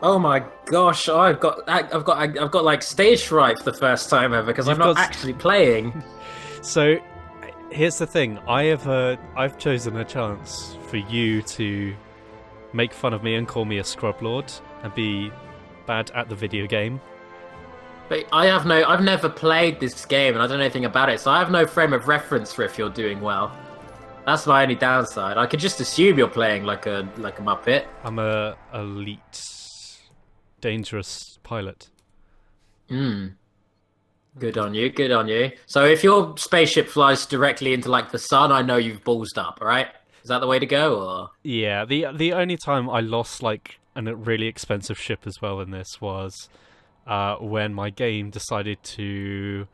Oh my gosh! I've got like stage fright for the first time ever because I'm You've not got actually playing. so. Here's the thing. I've chosen a chance for you to make fun of me and call me a scrub lord and be bad at the video game. But I've never played this game and I don't know anything about it, so I have no frame of reference for if you're doing well. That's my only downside. I could just assume you're playing like a Muppet. I'm a elite, dangerous pilot. Hmm. Good on you. Good on you. So if your spaceship flies directly into like the sun, I know you've ballsed up, all right? Is that the way to go, or? Yeah, the only time I lost like a really expensive ship as well in this was when my game decided to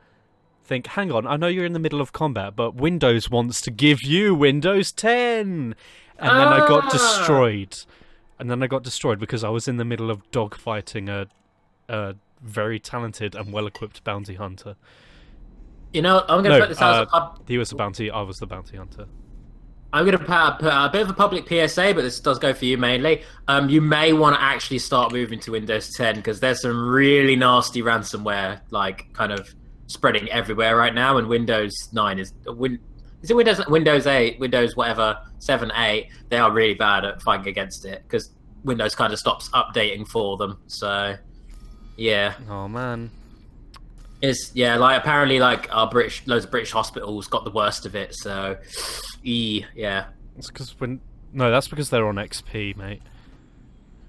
think, hang on, I know you're in the middle of combat, but Windows wants to give you Windows 10! And then I got destroyed. And then I got destroyed because I was in the middle of dogfighting a very talented and well-equipped bounty hunter. You know, I'm going to put this out as he was the bounty, I was the bounty hunter. I'm going to put a bit of a public PSA, but this does go for you mainly. You may want to actually start moving to Windows 10 because there's some really nasty ransomware, like kind of spreading everywhere right now. And Windows 9 is it Windows 8, Windows whatever 7, 8? They are really bad at fighting against it because Windows kind of stops updating for them. So yeah. Oh man. Like apparently like loads of British hospitals got the worst of it, so yeah. It's because that's because they're on XP, mate.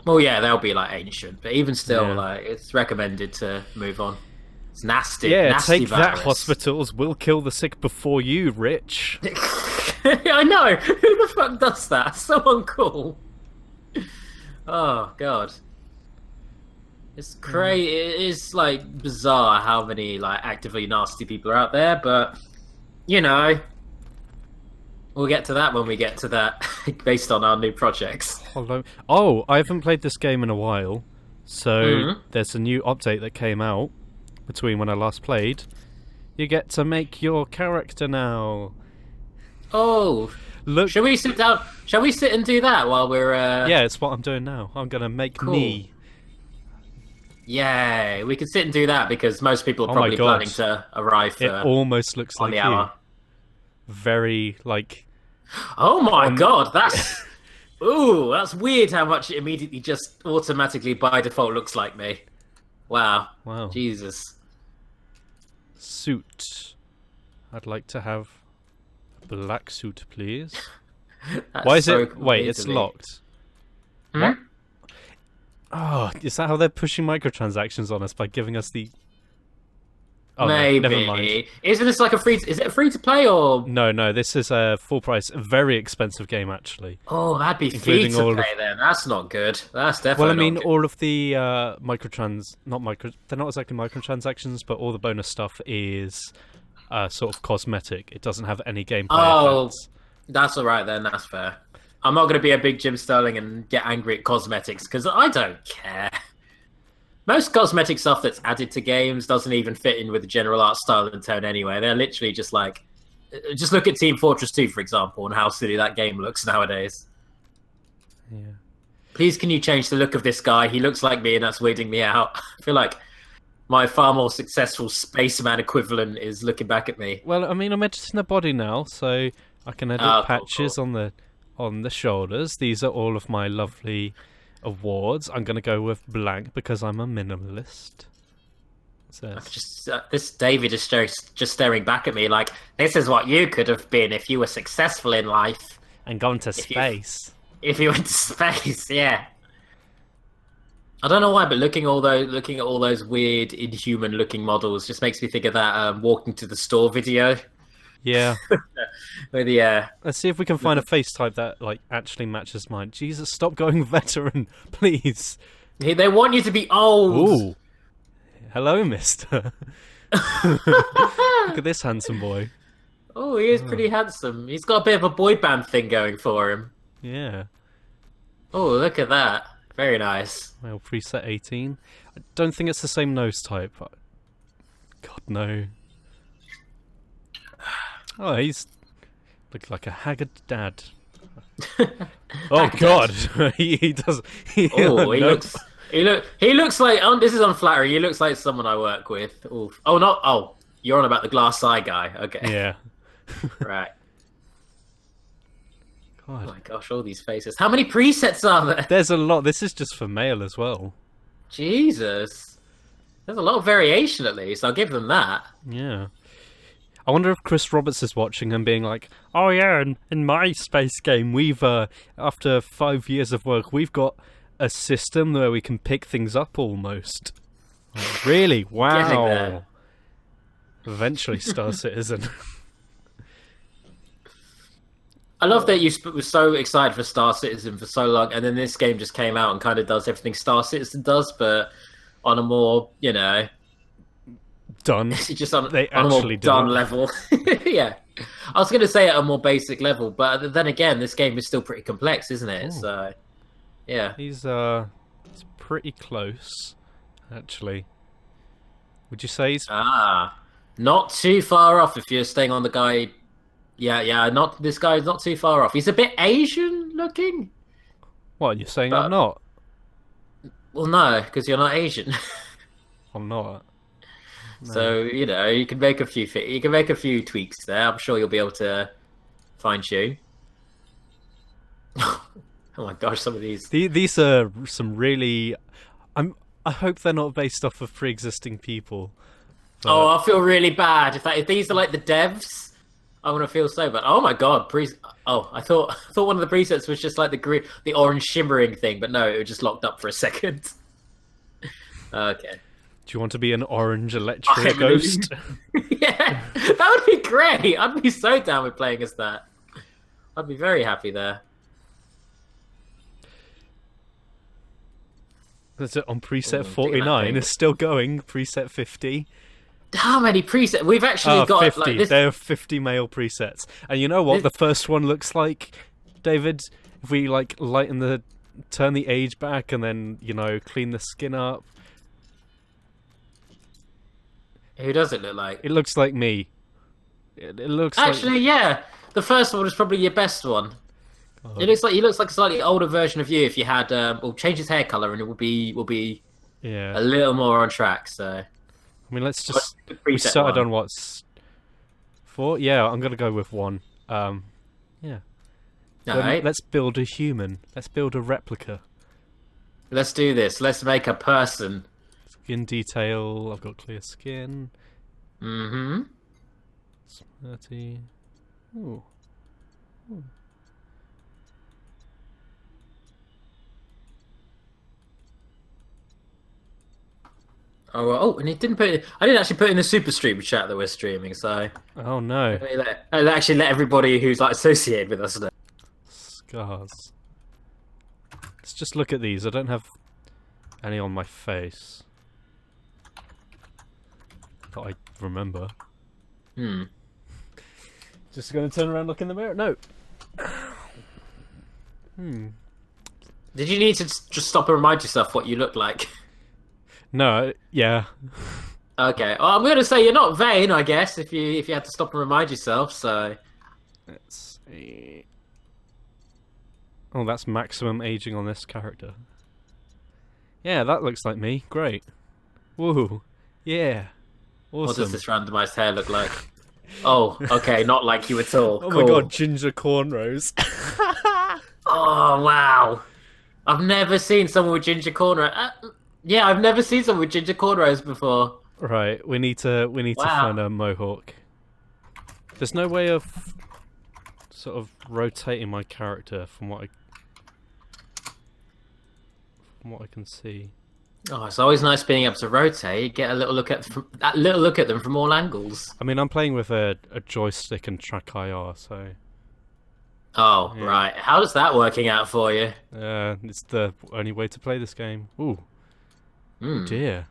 Well yeah, they'll be like ancient, but even still, Yeah. like it's recommended to move on. It's nasty. Yeah, nasty take virus. that, hospitals. We'll kill the sick before you, Rich. I know. Who the fuck does that? So uncool. Oh god. It's crazy. It is like bizarre how many like actively nasty people are out there, but you know, we'll get to that when we get to that, based on our new projects. Oh, I haven't played this game in a while, so there's a new update that came out between when I last played. You get to make your character now. Oh, look! Shall we sit down? Shall we sit and do that while we're? Yeah, it's what I'm doing now. I'm gonna make me. Yay! We can sit and do that because most people are probably planning to arrive for. It almost looks on like the hour. Very like. Oh my god! That's. Ooh, that's weird. How much it immediately just automatically by default looks like me. Wow. Wow. Jesus. Suit. I'd like to have a black suit, please. Why is it? Wait, it's locked. What? Oh, is that how they're pushing microtransactions on us by giving us the? Oh, maybe. No, never mind. Isn't this like is it a free to play or? No. This is a full price, a very expensive game actually. Oh, that'd be free to play then. That's not good. That's definitely. Well, I mean, not good. all of the they're not exactly microtransactions, but all the bonus stuff is sort of cosmetic. It doesn't have any gameplay effects. That's all right then. That's fair. I'm not going to be a big Jim Sterling and get angry at cosmetics because I don't care. Most cosmetic stuff that's added to games doesn't even fit in with the general art style and tone anyway. They're literally just like... Just look at Team Fortress 2, for example, and how silly that game looks nowadays. Yeah. Please, can you change the look of this guy? He looks like me, and that's weirding me out. I feel like my far more successful spaceman equivalent is looking back at me. Well, I mean, I'm editing the body now, so I can edit patches on the shoulders. These are all of my lovely awards. I'm going to go with blank because I'm a minimalist. This David is just staring back at me like, this is what you could have been if you were successful in life. And gone to space. If you went to space, yeah. I don't know why, but looking at all those weird, inhuman-looking models just makes me think of that walking to the store video. Yeah. With the, let's see if we can find a face type that like actually matches mine. Jesus, stop going veteran, please. They want you to be old. Ooh. Hello, mister. Look at this handsome boy. Oh, he is pretty handsome. He's got a bit of a boy band thing going for him. Yeah. Oh, look at that. Very nice. Well, preset 18. I don't think it's the same nose type. God, no. Oh, he's looks like a haggard dad. Oh God, he does. He looks. He looks like. This is unflattering. He looks like someone I work with. Oof. Oh, not. Oh, you're on about the glass eye guy. Okay. Yeah. Right. Oh God. my gosh, all these faces. How many presets are there? There's a lot. This is just for male as well. Jesus. There's a lot of variation at least. I'll give them that. Yeah. I wonder if Chris Roberts is watching and being like, "Oh yeah, in my space game, we've after 5 years of work, we've got a system where we can pick things up almost." Like, really? Getting Wow. there. Eventually, Star Citizen. I love that you were so excited for Star Citizen for so long, and then this game just came out and kind of does everything Star Citizen does, but on a more, Done. just on They a more actually did done it. level. Yeah. I was going to say at a more basic level, but then again, this game is still pretty complex, isn't it? Ooh. So, yeah. He's it's pretty close, actually. Would you say he's? Not too far off if you're staying on the guy. Yeah, not this guy's not too far off. He's a bit Asian looking. What, you're saying But- I'm not? Well, no, because you're not Asian. I'm not. No. So you can make a few tweaks there. I'm sure you'll be able to fine tune. Oh my gosh, some of these. These are some really. I hope they're not based off of pre-existing people. But... Oh, I feel really bad if these are like the devs. I'm gonna feel so bad. Oh my god, I thought one of the presets was just like the orange shimmering thing, but no, it was just locked up for a second. Okay. Do you want to be an orange Electria ghost? Yeah, that would be great. I'd be so down with playing as that. I'd be very happy there. That's it on preset Oh, 49. It's still going. Preset 50. How many presets? We've actually got 50. like this. There are 50 male presets. And you know what the first one looks like, David? If we turn the age back and then, clean the skin up. Who does it look like? It looks like me. It looks Actually, yeah. The first one is probably your best one. God. He looks like a slightly older version of you. If you had, we'll change his hair color, and it will be Yeah. a little more on track. So, I mean, let's just... What's the We preset started one? on what's... 4? Yeah, I'm going to go with 1. Yeah. All right, Let's build a human. Let's build a replica. let's do this. Let's make a person. Skin detail. I've got clear skin. Mm-hmm. 30. Ooh. And it didn't put. I didn't actually put in the Superstream chat that we're streaming. So Oh no. I'll actually let everybody who's like associated with us know. Scars. Let's just look at these. I don't have any on my face that I remember. Just gonna turn around and look in the mirror. No. Did you need to just stop and remind yourself what you look like? No. Yeah. Okay. Well, I'm going to say you're not vain, I guess, if you had to stop and remind yourself. So Let's see. Oh, that's maximum aging on this character. Yeah, that looks like me. Great. Woo. Yeah. Awesome. what does this randomized hair look like? Oh, okay, not like you at all. Oh Cool. my god, ginger cornrows. Oh wow! I've never seen someone with ginger cornrows. Yeah, I've never seen someone with ginger cornrows before. Right, we need to Wow. find a mohawk. There's no way of sort of rotating my character from what I can see. Oh, it's always nice being able to rotate. Get a little look at them from all angles. I mean, I'm playing with a joystick and track IR, so Oh, Yeah. right. How's that working out for you? it's the only way to play this game. Ooh, dear.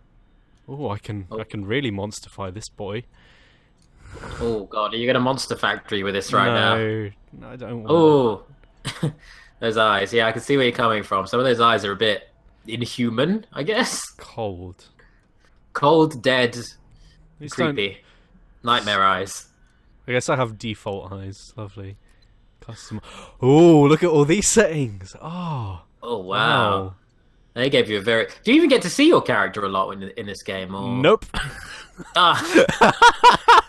Ooh, I can really monsterify this boy. Oh god, are you going to Monster Factory with this right now? No, I don't want. Oh, those eyes. Yeah, I can see where you're coming from. Some of those eyes are a bit inhuman, I guess. Cold. Cold, dead, These don't- creepy. Nightmare eyes. I guess I have default eyes. Lovely. Custom. Oh, look at all these settings. Oh, Oh, wow. They gave you a very. Do you even get to see your character a lot in this game? Or Nope.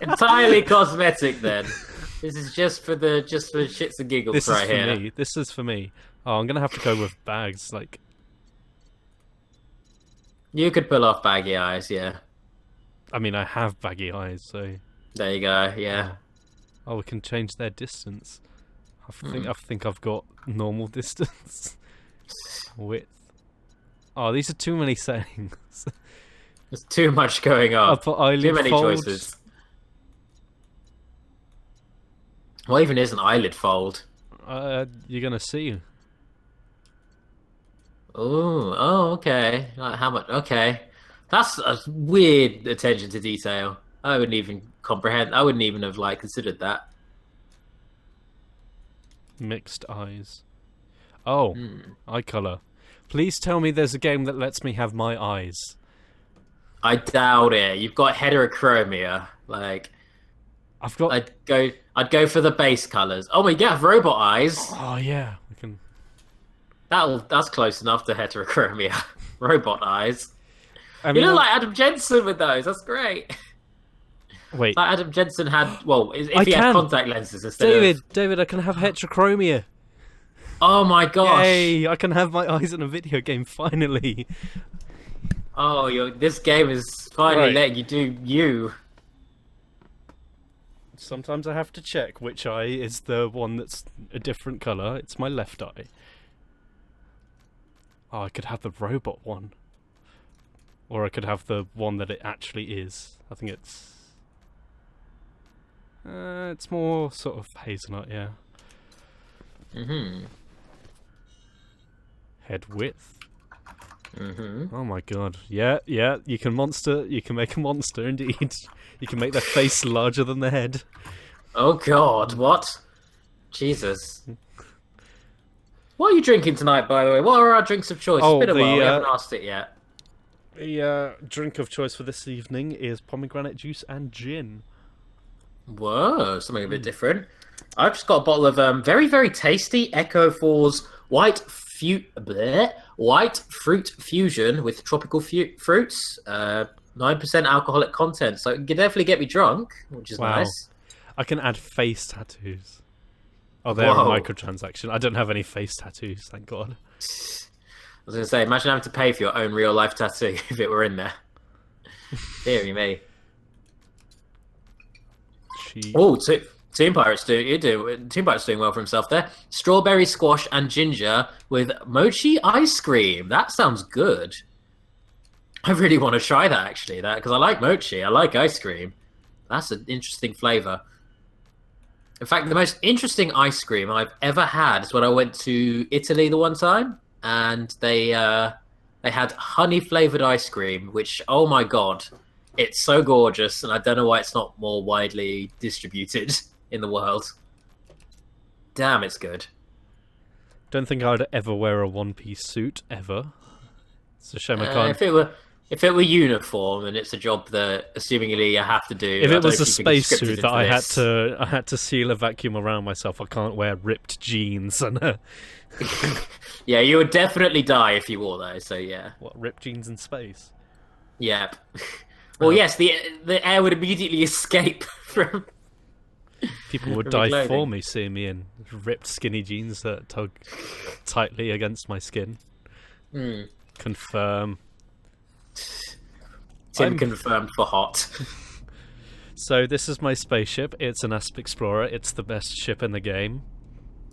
Entirely cosmetic then. This is just for shits and giggles This right is for here. me. This is for me. Oh, I'm gonna have to go with bags. Like, You could pull off baggy eyes, yeah. I mean, I have baggy eyes, so. There you go, yeah. Oh, we can change their distance. I think I've got normal distance. Width. Oh, these are too many settings. There's too much going on. I'll put eyelid Too many folds. choices. What even is an eyelid fold? You're gonna see. Oh, okay. Like how much? Okay, that's a weird attention to detail. I wouldn't even comprehend. I wouldn't even have considered that. Mixed eyes. Oh, eye color. Please tell me there's a game that lets me have my eyes. I doubt it. You've got heterochromia. Like, I've got. I'd go for the base colors. Oh, we have robot eyes. Oh yeah, we can. That's close enough to heterochromia. Robot eyes. I mean, You look like Adam Jensen with those. That's great. wait, Like Adam Jensen had. Well, if I he had can. contact lenses instead of. David, I can have heterochromia. Oh my gosh. Yay! I can have my eyes in a video game finally. Oh, this game is finally Right. letting you do you. Sometimes I have to check which eye is the one that's a different color. It's my left eye. Oh, I could have the robot one. Or I could have the one that it actually is. I think it's more sort of hazelnut, yeah. Head width. Oh my god. Yeah, you can make a monster indeed. You can make their face larger than the head. Oh god, what? Jesus. What are you drinking tonight, by the way? What are our drinks of choice? Oh, It's been a while, we the, haven't asked it yet. The drink of choice for this evening is pomegranate juice and gin. Whoa, something a bit different. I've just got a bottle of very, very tasty Echo 4's white fruit fusion with tropical fruits. 9% alcoholic content, so it can definitely get me drunk, which is Wow. nice. I can add face tattoos. Oh, they're a Whoa. microtransaction. I don't have any face tattoos, thank God. I was going to say, imagine having to pay for your own real-life tattoo if it were in there. Deary me. Oh, Team Pirate's doing well for himself there. Strawberry squash and ginger with mochi ice cream. That sounds good. I really want to try that actually, because I like mochi. I like ice cream. That's an interesting flavor. In fact, the most interesting ice cream I've ever had is when I went to Italy the one time, and they had honey flavored ice cream, which, oh my god, it's so gorgeous, and I don't know why it's not more widely distributed in the world. Damn, it's good. Don't think I'd ever wear a one-piece suit, ever. It's a shame I can't. If it were uniform and it's a job that assumingly you have to do. If I it don't was know a if you can be spacesuit scripted that into I had to seal a vacuum around myself, I can't wear ripped jeans and Yeah, you would definitely die if you wore those, so yeah. what, ripped jeans in space? Yep. Well, yes, the air would immediately escape from. People would From die clothing. for me seeing me in ripped skinny jeans that tug tightly against my skin. Confirm. Tim confirmed for hot. So this is my spaceship. It's an Asp Explorer. It's the best ship in the game.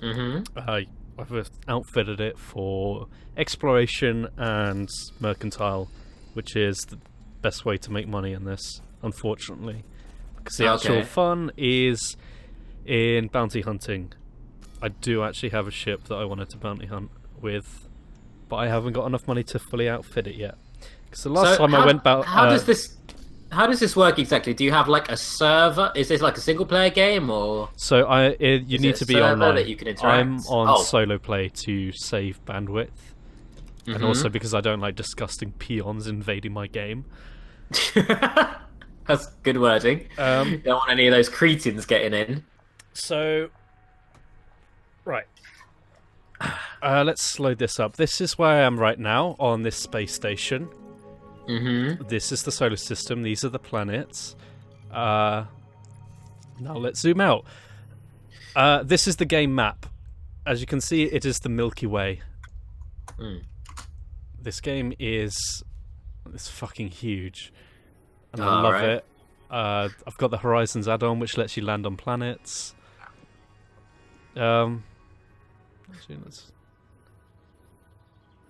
I've outfitted it for exploration and mercantile, which is the best way to make money in this, unfortunately. Because the actual fun is in bounty hunting. I do actually have a ship that I wanted to bounty hunt with, but I haven't got enough money to fully outfit it yet. Because the last time I went about... How does this work exactly? Do you have like a server? Is this like a single player game or? So you need to be online. That you can interact? I'm on solo play to save bandwidth, and also because I don't like disgusting peons invading my game. That's good wording. Don't want any of those cretins getting in. So, right. Let's load this up. This is where I am right now on this space station. Mm-hmm. This is the solar system. These are the planets. Now let's zoom out. This is the game map. As you can see, it is the Milky Way. This game is fucking huge, and I love it. I've got the Horizons add-on, which lets you land on planets. Actually, let's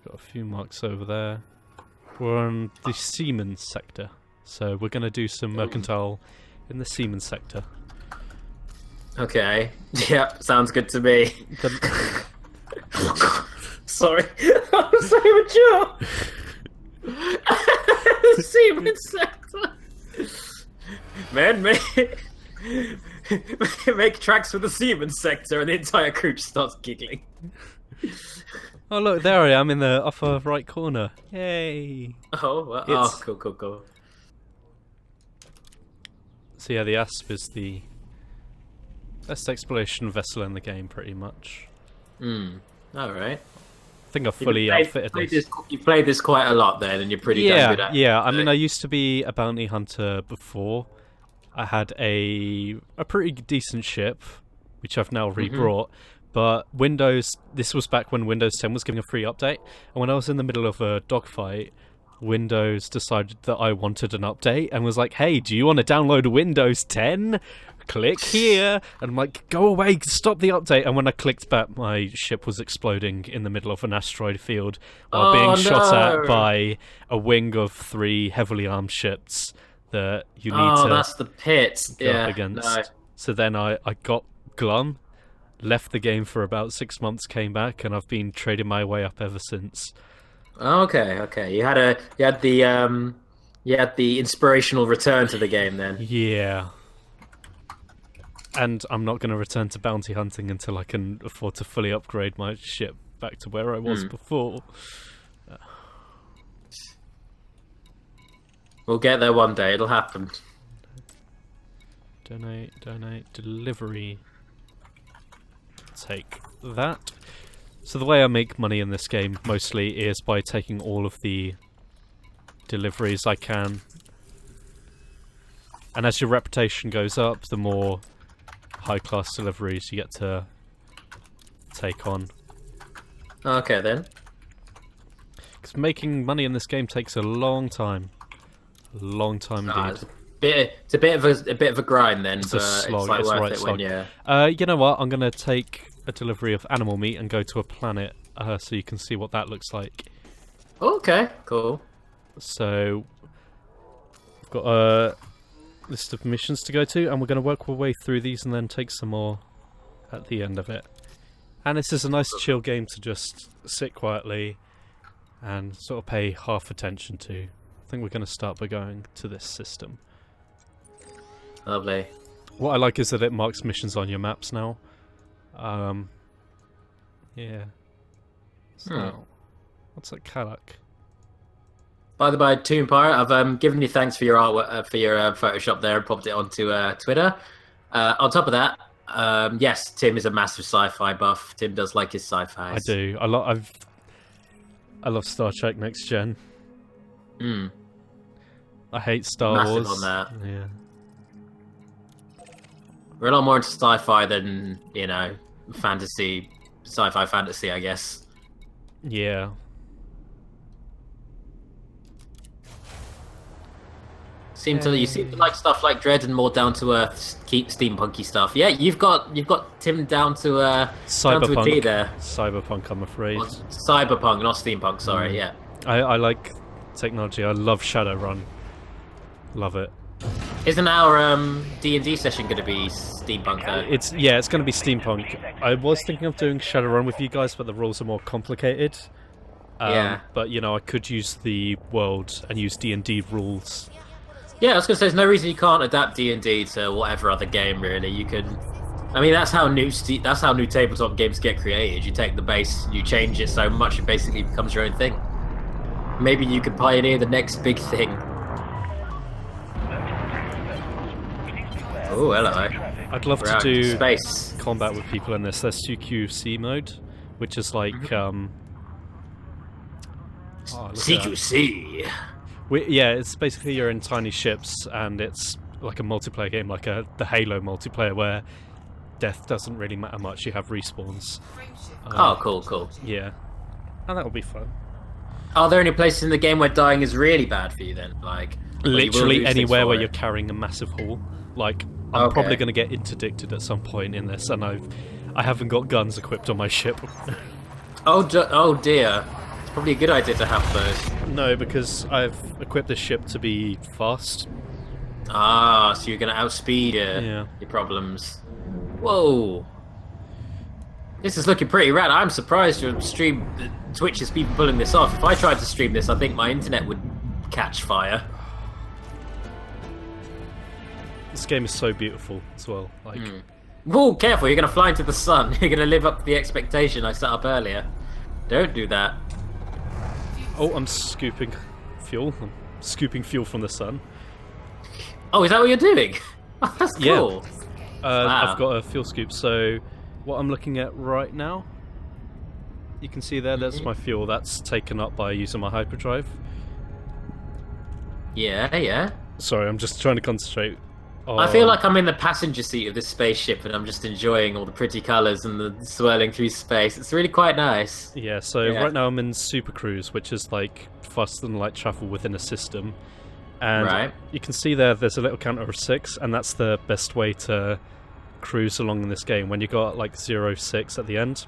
got a few marks over there. We're on the Seaman sector, so we're going to do some mercantile in the Seaman sector. Okay. Yep, sounds good to me. Sorry. I'm so mature. Seaman sector. Man, make tracks for the Seaman sector, and the entire crew just starts giggling. Oh look, there I am in the upper right corner. Yay! Oh, well, oh, cool. So yeah, the Asp is the best exploration vessel in the game, pretty much. Alright. I think I've fully outfitted this. You've played this quite a lot then, and you're pretty damn good at it. Yeah, I mean, I used to be a bounty hunter before. I had a pretty decent ship, which I've now rebrought. But this was back when Windows 10 was giving a free update, and when I was in the middle of a dogfight, Windows decided that I wanted an update and was like, hey, do you want to download Windows 10? Click here. And I'm like, go away, stop the update. And when I clicked back, my ship was exploding in the middle of an asteroid field while being shot at by a wing of 3 heavily armed ships that you need to that's the pit. go up against. No. So then I got glum, left the game for about 6 months, came back, and I've been trading my way up ever since. Okay. You had the inspirational return to the game then. Yeah. And I'm not going to return to bounty hunting until I can afford to fully upgrade my ship back to where I was before. We'll get there one day, it'll happen. Donate, delivery. Take that. So the way I make money in this game mostly is by taking all of the deliveries I can. And as your reputation goes up, the more high-class deliveries you get to take on. Okay then. Because making money in this game takes a long time. A long time indeed. It's a bit of a grind then, it's but a slog. it's like it's worth right it slog. when you know what? I'm gonna take a delivery of animal meat and go to a planet, so you can see what that looks like. Okay, cool. So I've got a list of missions to go to, and we're gonna work our way through these and then take some more at the end of it. And this is a nice chill game to just sit quietly and sort of pay half attention to. I think we're going to start by going to this system. Lovely. What I like is that it marks missions on your maps now. Yeah. So, what's that Kalak? By the way, Toon Pirate, I've given you thanks for your artwork, for your Photoshop there, and popped it onto Twitter. On top of that, yes, Tim is a massive sci-fi buff. Tim does like his sci-fi. I do. I love Star Trek Next Gen. I hate Star Wars. On that. Yeah. We're a lot more into sci-fi than, fantasy, sci-fi fantasy, I guess. Yeah. You seem to like stuff like Dread and more down to earth, steampunky stuff. Yeah, you've got Tim down to Cyberpunk. Down to a T there. Cyberpunk, I'm afraid. Cyberpunk, not steampunk. Sorry, yeah. I like technology. I love Shadowrun. Love it. Isn't our D&D session going to be steampunk though? It's going to be steampunk. I was thinking of doing Shadowrun with you guys, but the rules are more complicated. Yeah. But I could use the world and use D&D rules. Yeah, I was going to say, there's no reason you can't adapt D&D to whatever other game, really. You could... I mean, that's how new tabletop games get created. You take the base, you change it so much, it basically becomes your own thing. Maybe you could pioneer the next big thing. Oh, hello. I'd love to do space combat with people in this. There's 2QC mode, which is like CQC. Yeah, it's basically you're in tiny ships, and it's like a multiplayer game, like the Halo multiplayer, where death doesn't really matter much. You have respawns. Oh, cool. Yeah, and that'll be fun. Are there any places in the game where dying is really bad for you then? Like literally anywhere where you're carrying a massive haul. Like I'm Okay. probably going to get interdicted at some point in this, and I haven't got guns equipped on my ship. Oh dear. It's probably a good idea to have those. No, because I've equipped this ship to be fast. Ah, so you're going to outspeed Yeah. your problems. Whoa. This is looking pretty rad. I'm surprised your stream, Twitch is even pulling this off. If I tried to stream this, I think my internet would catch fire. This game is so beautiful as well. Like, Whoa, careful, you're going to fly into the sun. You're going to live up to the expectation I set up earlier. Don't do that. oh, I'm scooping fuel. I'm scooping fuel from the sun. Oh, is that what you're doing? Oh, that's Yeah. cool. Wow. I've got a fuel scoop. So, what I'm looking at right now, you can see there. That's my fuel. That's taken up by using my hyperdrive. Yeah. Sorry, I'm just trying to concentrate. I feel like I'm in the passenger seat of this spaceship and I'm just enjoying all the pretty colours and the swirling through space. It's really quite nice. Yeah, so Yeah. right now I'm in Super Cruise, which is like faster than light travel within a system. And Right. you can see there's a little counter of 6, and that's the best way to cruise along in this game when you got like 0.6 at the end.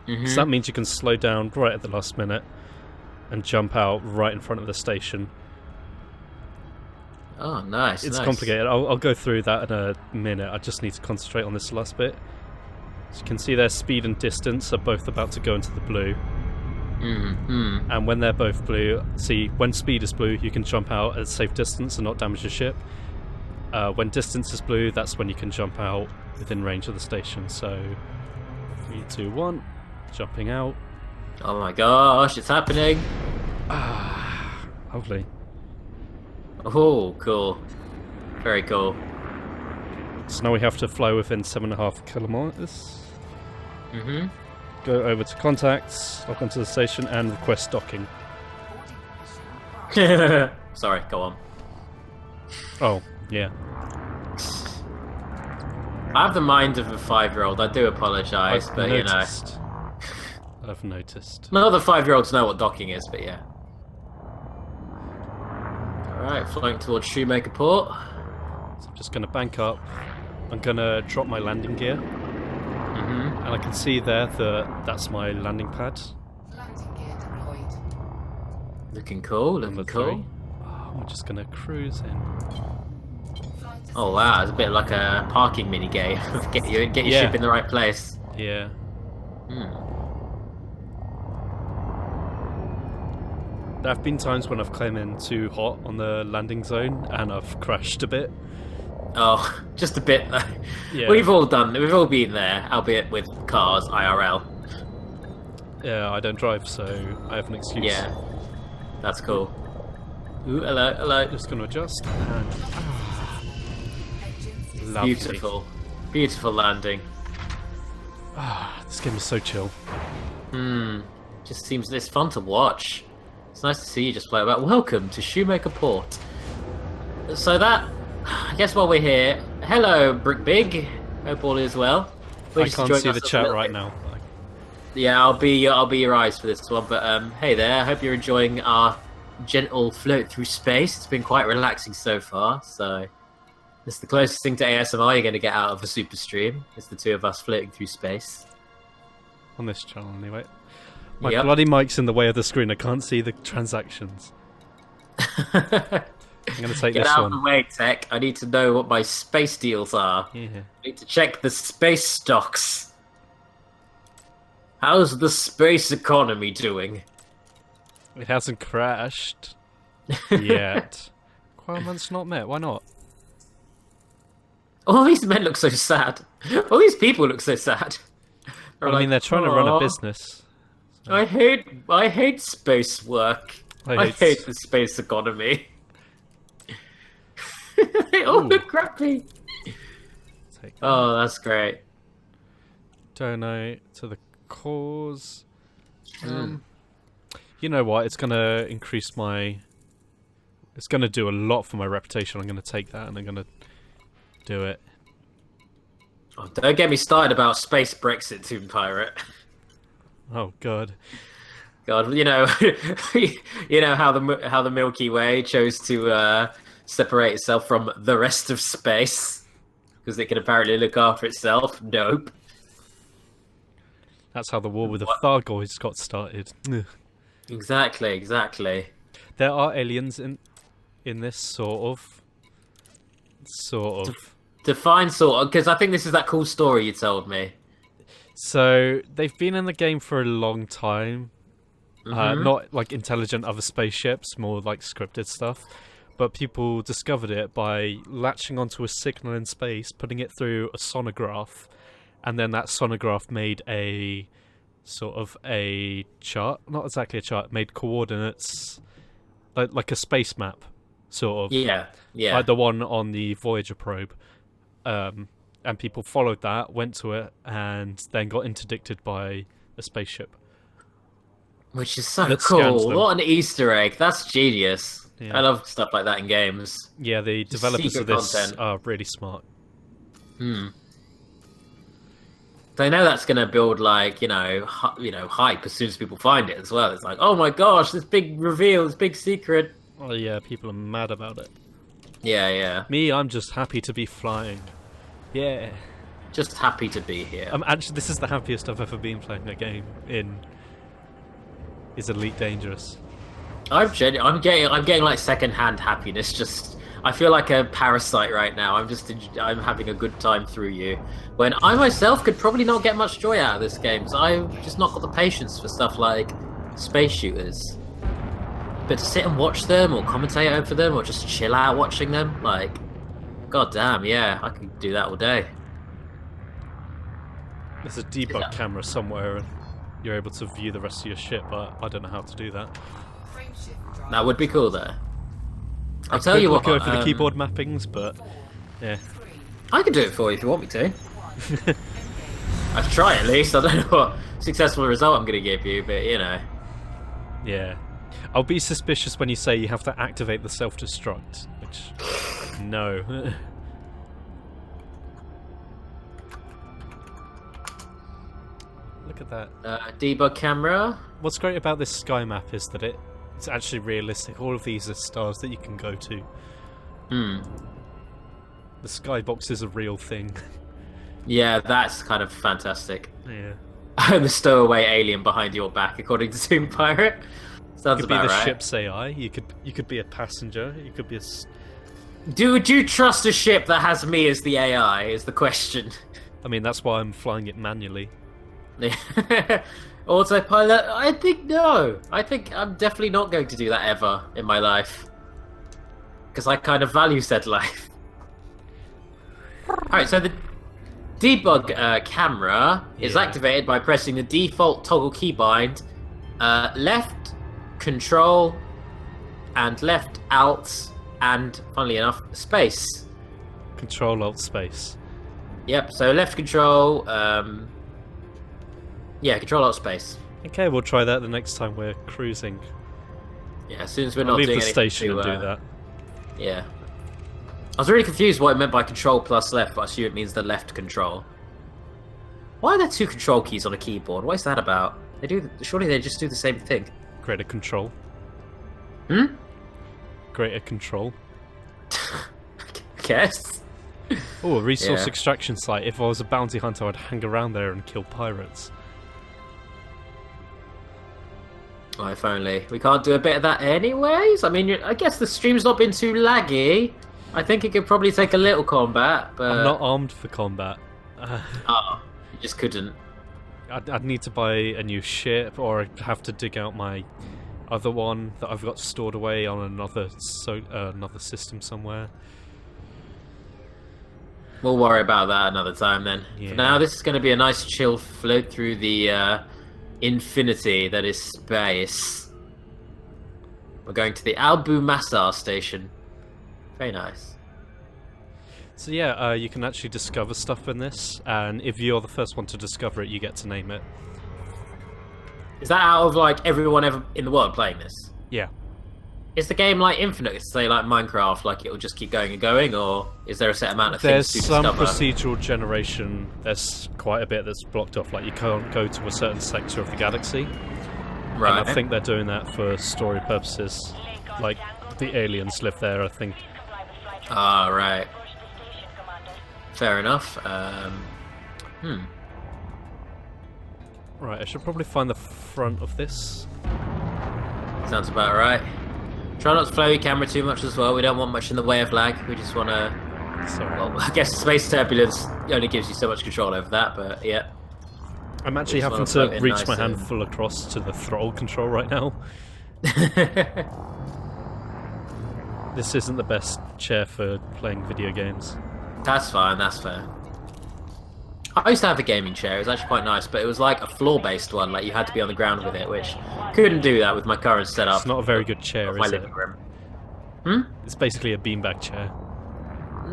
So that means you can slow down right at the last minute and jump out right in front of the station. Oh, nice. It's nice. complicated. I'll go through that in a minute. I just need to concentrate on this last bit. So you can see their speed and distance are both about to go into the blue. And when they're both blue, see, when speed is blue, you can jump out at a safe distance and not damage the ship. When distance is blue, that's when you can jump out within range of the station. So, 3, 2, 1, jumping out. Oh my gosh, it's happening. Lovely. Oh, cool. Very cool. So now we have to fly within 7.5 kilometers. Go over to contacts, lock onto the station, and request docking. Sorry, go on. Oh, yeah. I have the mind of a 5-year-old. I do apologise, but I've noticed. none of the 5-year-olds know what docking is, but yeah. Alright, flying towards Shoemaker Port. So I'm just going to bank up. I'm going to drop my landing gear. And I can see there that that's my landing pad. Landing gear deployed. Looking cool, looking Number cool. 3. Oh, I'm just going to cruise in. Oh wow, it's a bit like a parking mini game. get your Yeah. ship in the right place. Yeah. There have been times when I've come in too hot on the landing zone and I've crashed a bit. Oh, just a bit. Yeah. We've all been there, albeit with cars, IRL. Yeah, I don't drive, so I have an excuse. Yeah, that's cool. Ooh, hello. Just going to adjust. And... Lovely. Beautiful landing. This game is so chill. Just seems it's fun to watch. It's nice to see you just play about. Welcome to Shoemaker Port. So that, I guess while we're here, hello Brick Big. Hope all is well. I can't see the chat right now. Yeah, I'll be your eyes for this one. But hey there, I hope you're enjoying our gentle float through space. It's been quite relaxing so far. So it's the closest thing to ASMR you're going to get out of a super stream. It's the two of us floating through space. On this channel, anyway. My Yep. bloody mic's in the way of the screen. I can't see the transactions. I'm going to take Get this out one. of the way, Tech. I need to know what my space deals are. Yeah. I need to check the space stocks. How's the space economy doing? It hasn't crashed yet. Requirements not met. Why not? All these men look so sad. All these people look so sad. I mean, they're trying to run a "Aw, business. I hate space work. I hate the space economy. They all Ooh. look crappy. Take Oh, that's great. donate to the cause. You know what? It's gonna increase my. It's gonna do a lot for my reputation. I'm gonna take that and I'm gonna do it. Oh, don't get me started about space Brexit, Toon Pirate. Oh god. God, you know, you know how the Milky Way chose to separate itself from the rest of space because it can apparently look after itself. Nope. That's how the war with the Thargoids got started. Exactly. There are aliens in this sort of. Define sort of, because I think this is that cool story you told me. So they've been in the game for a long time. Not like intelligent other spaceships, more like scripted stuff. But people discovered it by latching onto a signal in space, putting it through a sonograph, and then that sonograph made a sort of a chart. Not exactly a chart, made coordinates, like a space map, sort of. Yeah. Like the one on the Voyager probe. And people followed that, went to it, and then got interdicted by a spaceship. Which is so That scans cool. them. What an Easter egg. That's genius. Yeah. I love stuff like that in games. Yeah, the developers of secret this content. are really smart. They know that's going to build, like, hype as soon as people find it as well. It's like, oh my gosh, this big reveal, this big secret. Oh yeah, people are mad about it. Yeah. Me, I'm just happy to be flying. Yeah. Just happy to be here. Actually, this is the happiest I've ever been playing a game in. Is Elite Dangerous? I'm getting like secondhand happiness. Just I feel like a parasite right now. I'm having a good time through you. When I myself could probably not get much joy out of this game, because I've just not got the patience for stuff like space shooters. But to sit and watch them, or commentate over them, or just chill out watching them, like, god damn, yeah, I could do that all day. There's a debug camera somewhere, and you're able to view the rest of your ship, but I don't know how to do that. That would be cool, though. I'll tell you what. Go for the keyboard mappings, but yeah. I can do it for you if you want me to. I could try at least. I don't know what successful result I'm going to give you, but you know. Yeah. I'll be suspicious when you say you have to activate the self-destruct, which... no. Look at that. Debug camera. What's great about this sky map is that it's actually realistic. All of these are stars that you can go to. The skybox is a real thing. Yeah, that's kind of fantastic. Yeah. I'm a stowaway alien behind your back, according to Toon Pirate. Sounds You could be about the right. ship's AI. You could be a passenger. You could be a. Would you trust a ship that has me as the AI? Is the question. I mean, that's why I'm flying it manually. Autopilot? I think no. I think I'm definitely not going to do that ever in my life. Because I kind of value said life. Alright, so the debug camera is activated by pressing the default toggle keybind, left control, and left alt, and funnily enough, space. Control Alt Space. Yep, so left control, control alt space. Okay, we'll try that the next time we're cruising. Yeah, as soon as we're I'll not leave doing the anything station to, and do that. Yeah. I was really confused what it meant by control plus left, but I assume it means the left control. Why are there two control keys on a keyboard? What is that about? Surely they just do the same thing. Greater control. Greater control. I guess. Oh, a resource Yeah. extraction site. If I was a bounty hunter, I'd hang around there and kill pirates. Oh, if only. We can't do a bit of that anyways? I mean, I guess the stream's not been too laggy. I think it could probably take a little combat, but... I'm not armed for combat. Oh, you just couldn't. I'd need to buy a new ship, or I'd have to dig out my other one that I've got stored away on another system somewhere. We'll worry about that another time then. Yeah. For now, this is going to be a nice chill float through the infinity that is space. We're going to the Albu Massar station. Very nice. So yeah, you can actually discover stuff in this, and if you're the first one to discover it, you get to name it. Is that out of like everyone ever in the world playing this? Yeah. Is the game like infinite? Say like Minecraft, like it'll just keep going and going, or is there a set amount of There's things to some discover? procedural generation. There's quite a bit that's blocked off. Like you can't go to a certain sector of the galaxy. Right. And I think they're doing that for story purposes. Like the aliens live there, I think. Ah, right. Fair enough. Right, I should probably find the front of this. Sounds about right. Try not to flow your camera too much as well. We don't want much in the way of lag. We just want to... Sorry. Well, I guess space turbulence only gives you so much control over that, but yeah. I'm actually just having wanna to float in reach nice my hand and- full across to the throttle control right now. This isn't the best chair for playing video games. That's fine, that's fair. I used to have a gaming chair. It was actually quite nice, but it was like a floor-based one. Like you had to be on the ground with it, which couldn't do that with my current setup. It's not a very good chair, of my is it? living room. Hmm? It's basically a beanbag chair.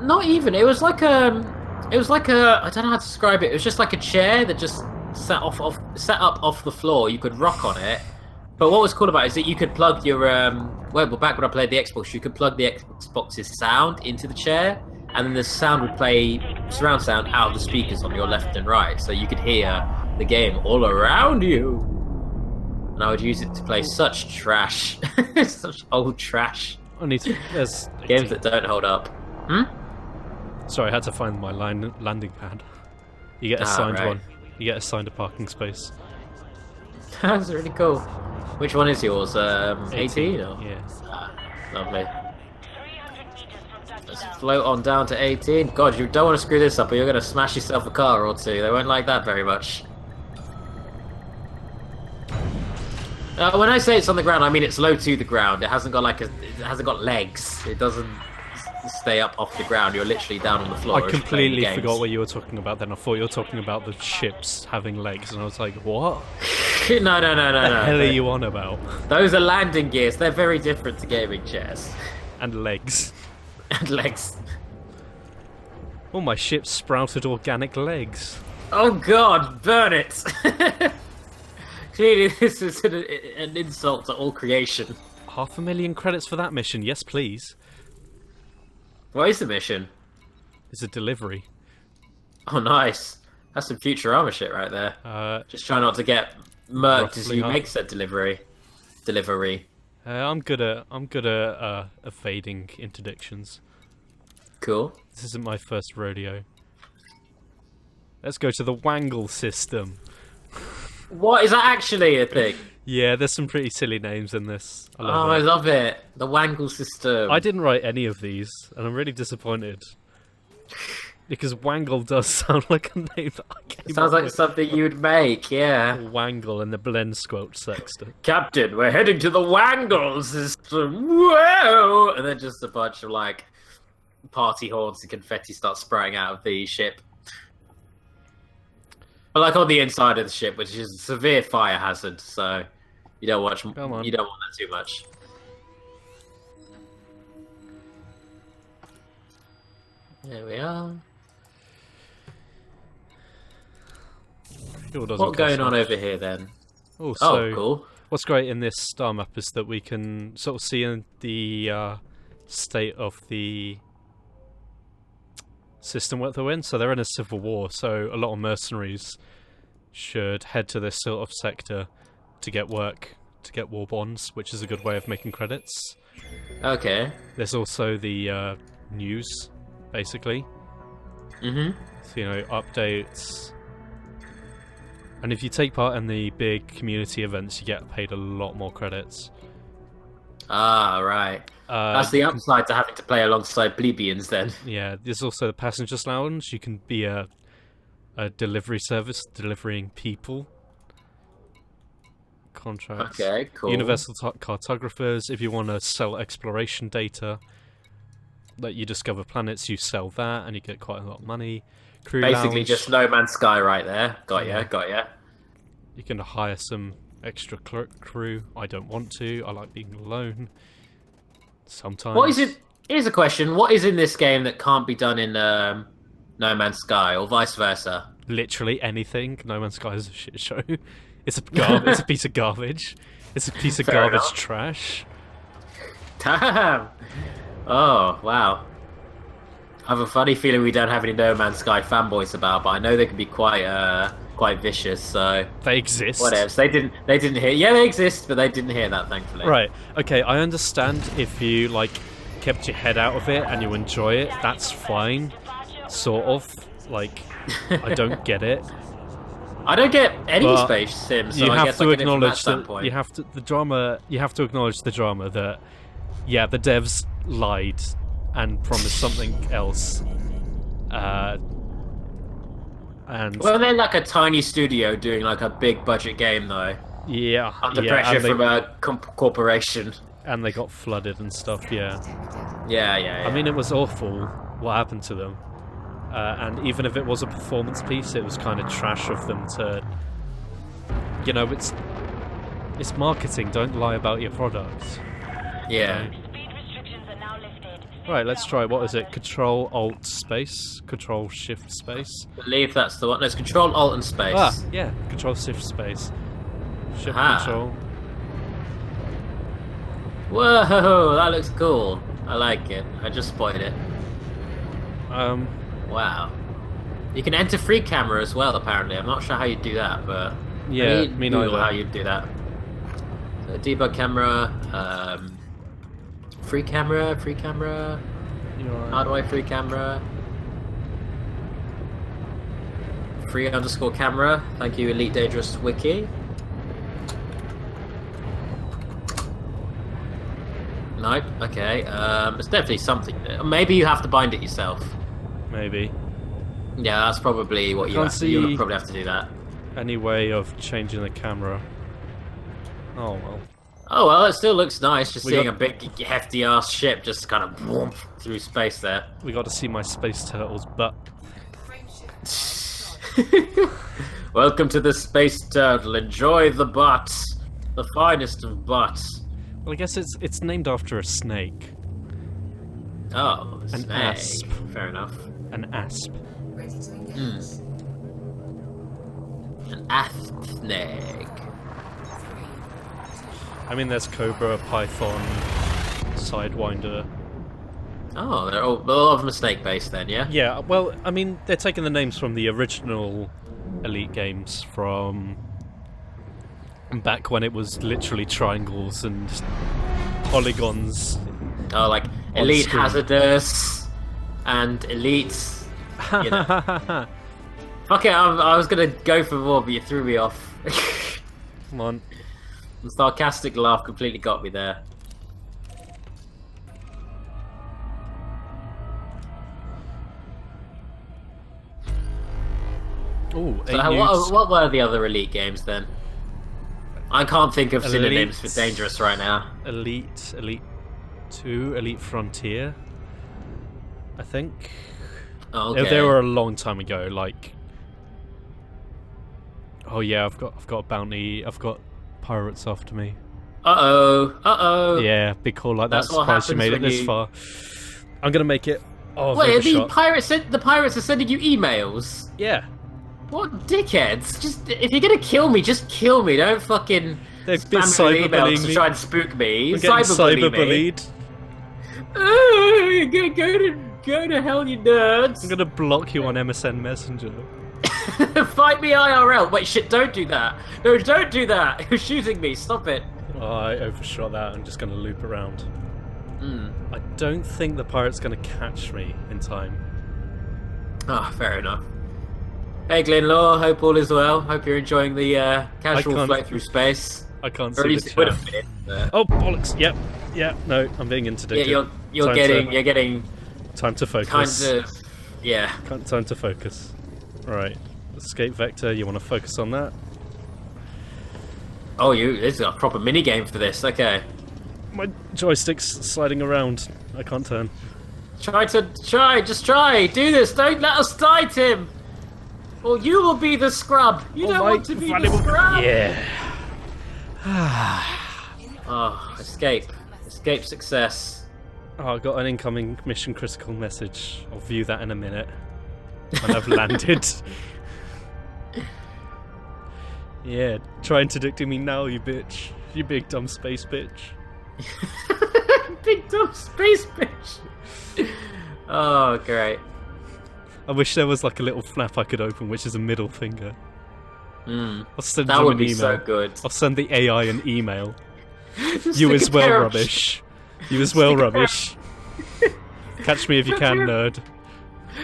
Not even. It was like a. I don't know how to describe it. It was just like a chair that just sat up off the floor. You could rock on it. But what was cool about it is that you could plug your well, back when I played the Xbox, you could plug the Xbox's sound into the chair, and then the sound would play surround sound out of the speakers on your left and right, so you could hear the game all around you. And I would use it to play such trash, such old trash I need to. There's games that don't hold up. Hmm? Sorry, I had to find my landing pad. You get assigned right. one. You get assigned a parking space. That's really cool. Which one is yours? 18 or? Yeah. Ah, lovely. Let's float on down to 18. God, you don't want to screw this up or you're going to smash yourself a car or two. They won't like that very much. When I say it's on the ground, I mean it's low to the ground. It hasn't got it hasn't got legs. It doesn't stay up off the ground. You're literally down on the floor. I as you're playing completely games. forgot what you were talking about then. I thought you were talking about the ships having legs, and I was like, what? No. What the hell are you on about? Those are landing gears. They're very different to gaming chairs. And legs. And legs. Oh, my ship sprouted organic legs. Oh God, burn it! Clearly, this is an insult to all creation. 500,000 credits for that mission. Yes, please. What is the mission? It's a delivery. Oh, nice. That's some Futurama shit right there. Just try not to get murked as roughly you half. make said delivery. I'm good at evading interdictions. Cool. This isn't my first rodeo. Let's go to the Wangle system. What is that actually a thing? Yeah, there's some pretty silly names in this. I Oh, love I it. love it. The Wangle system. I didn't write any of these, and I'm really disappointed. Because Wangle does sound like a name that I came Sounds up like with. something you'd make, yeah. Wangle in the blend squelch sector. Captain, we're heading to the Wangle system. Whoa! And then just a bunch of like party horns and confetti start spraying out of the ship. But like on the inside of the ship, which is a severe fire hazard, so you don't want Come on. you don't want that too much. There we are. Fuel doesn't What's going cost on much. over here then? Oh, so Oh, cool. what's great in this star map is that we can sort of see in the state of the system what they're in. So they're in a civil war, so a lot of mercenaries should head to this sort of sector to get work, to get war bonds, which is a good way of making credits. Okay. There's also the news, basically. Mm-hmm. So, you know, updates. And if you take part in the big community events, you get paid a lot more credits. Ah, right. That's the upside to having to play alongside plebeians then. Yeah, there's also the passengers lounge. You can be a delivery service delivering people. Contracts. Okay, cool. Universal cartographers. If you want to sell exploration data, that you discover planets, you sell that, and you get quite a lot of money. Crew Basically lounge, just No Man's Sky right there. Got ya, Yeah. got ya. you can hire some extra crew. I don't want to. I like being alone. Sometimes. What is it? Here's a question. What is in this game that can't be done in No Man's Sky, or vice versa? Literally anything. No Man's Sky is a shit show. It's a piece of garbage. It's a piece of Fair garbage enough. trash. Damn. Oh wow. I have a funny feeling we don't have any No Man's Sky fanboys about, but I know they can be quite vicious. So They exist. what else? They didn't hear. Yeah, they exist, but they didn't hear that, thankfully. Right. Okay. I understand if you like kept your head out of it and you enjoy it. That's fine. Sort of. Like, I don't get it. I don't get any But space sims, so you I have guess to I get it from that acknowledge that standpoint. you have to the drama. You have to acknowledge the drama that yeah, the devs lied and promised something else. And Well, they're like a tiny studio doing like a big budget game, though, yeah, under yeah, pressure and they, from a corporation. and they got flooded and stuff. Yeah. Yeah. I mean, it was awful what happened to them. And even if it was a performance piece, it was kind of trash of them to, you know, it's marketing. Don't lie about your product. Yeah. Speed restrictions are now lifted. Right, let's try. What is it? Control Alt Space. Control Shift Space. I believe that's the one. Let's Control Alt and Space. Ah, yeah. Control Shift Space. Shift Ah. Control. Whoa, that looks cool. I like it. I just spotted it. Wow. You can enter free camera as well, apparently. I'm not sure how you do that, but Yeah, I me Google neither. how you do that. So debug camera, free camera. How do I free camera? Free_camera. Thank you, Elite Dangerous Wiki. Nope. Okay. It's definitely something. Maybe you have to bind it yourself. Maybe. Yeah, that's probably what you Can't have to. You'll see- probably have to do that. Any way of changing the camera? Oh well. Oh well, it still looks nice. Just We seeing got- a big, hefty ass ship just kind of whoomp through space there. We got to see my space turtle's butt. Welcome to the Space Turtle. Enjoy the butts, the finest of butts. Well, I guess it's named after a snake. Oh, An snake. asp. Fair enough. An asp. Ready to engage. An asp snake. I mean, there's Cobra, Python, Sidewinder. Oh, they're all of them are snake based then, yeah. Yeah, well, I mean, they're taking the names from the original Elite games from back when it was literally triangles and polygons. Oh, like Elite screen. Hazardous and Elite. You know. Fuck it, I was gonna go for more, but you threw me off. Come on. The sarcastic laugh completely got me there. Ooh, So 8 what, nudes. what were the other Elite games then? I can't think of synonyms for Elite. dangerous right now. Elite 2, Elite Frontier, I think. Oh, They- okay. They were a long time ago, like... Oh yeah, I've got a bounty, I've got pirates after me. Uh-oh. Yeah, big call like that, That's what surprised you happens made it when this you- far. I'm gonna make it... Oh, Wait, overshot. the pirates are sending you emails? Yeah, What dickheads? Just if you're gonna kill me, just kill me. Don't fucking they've been spam me with emails cyberbullying to me. try and spook me. I'm getting Cyberbully me. cyberbullied. Go to hell, you nerds. I'm gonna block you on MSN Messenger. Fight me IRL. Wait, shit! Don't do that. No, don't do that. You're shooting me. Stop it. Oh, I overshot that. I'm just gonna loop around. I don't think the pirate's gonna catch me in time. Ah, fair enough. Hey, Glenlaw. Hope all is well. Hope you're enjoying the casual can't- flight through space. I can't Or at see least the it would chat. have been. But... Oh bollocks! Yep, yeah. No, I'm being interdicted. Yeah, you're Time getting time to kind focus. of yeah. Time to focus. Right, escape vector. You want to focus on that? Oh, this is a proper mini game for this. Okay, My joystick's sliding around. I can't turn. just try. Do this. Don't let us die, Tim. Or you will be the scrub. You don't want to be the scrub. Yeah. Oh, escape success. Oh, I got an incoming mission critical message. I'll view that in a minute when I've landed. Yeah, try interdicting me now, you bitch. You big dumb space bitch. Big dumb space bitch. Oh, great. I wish there was like a little flap I could open, which is a middle finger. I'll send That you would an be email. so good. I'll send the AI an email. Just You stick as a well, pair of- rubbish. You as well, Stick a pair- rubbish. Catch me if you can, nerd.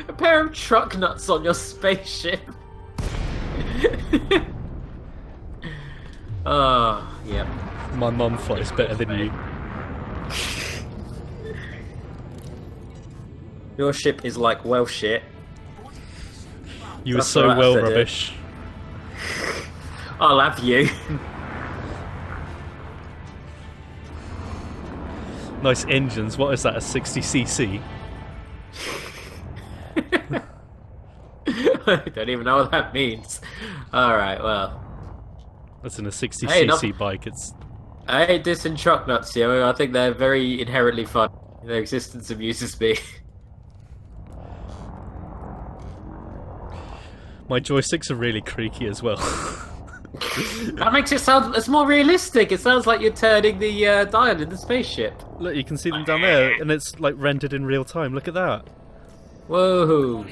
A pair of truck nuts on your spaceship. Oh, yeah. My mum flies better than you. Your ship is like well shit. You were That's so what I well, said, rubbish. I'll have you. Nice engines. What is that? A 60cc? I don't even know what that means. Alright, well. That's in a 60cc Hey, enough- bike. It's I hate dissing truck nuts, yo. I think they're very inherently fun. Their existence amuses me. my joysticks are really creaky as well. That makes it sound... It's more realistic. It sounds like you're turning the dial in the spaceship. Look, you can see them down there, and it's like rendered in real time. Look at that. Whoa.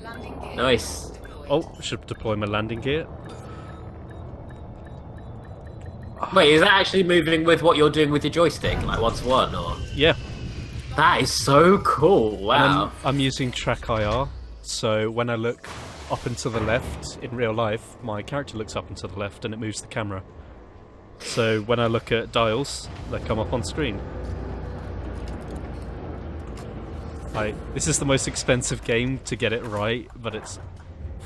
Landing gear Nice. deployed. Oh, should deploy my landing gear. Wait, is that actually moving with what you're doing with your joystick? Like one-to-one, or...? Yeah. That is so cool. Wow. I'm using track IR, so when I look up and to the left in real life, my character looks up and to the left and it moves the camera. So when I look at dials, they come up on screen. This is the most expensive game to get it right, but it's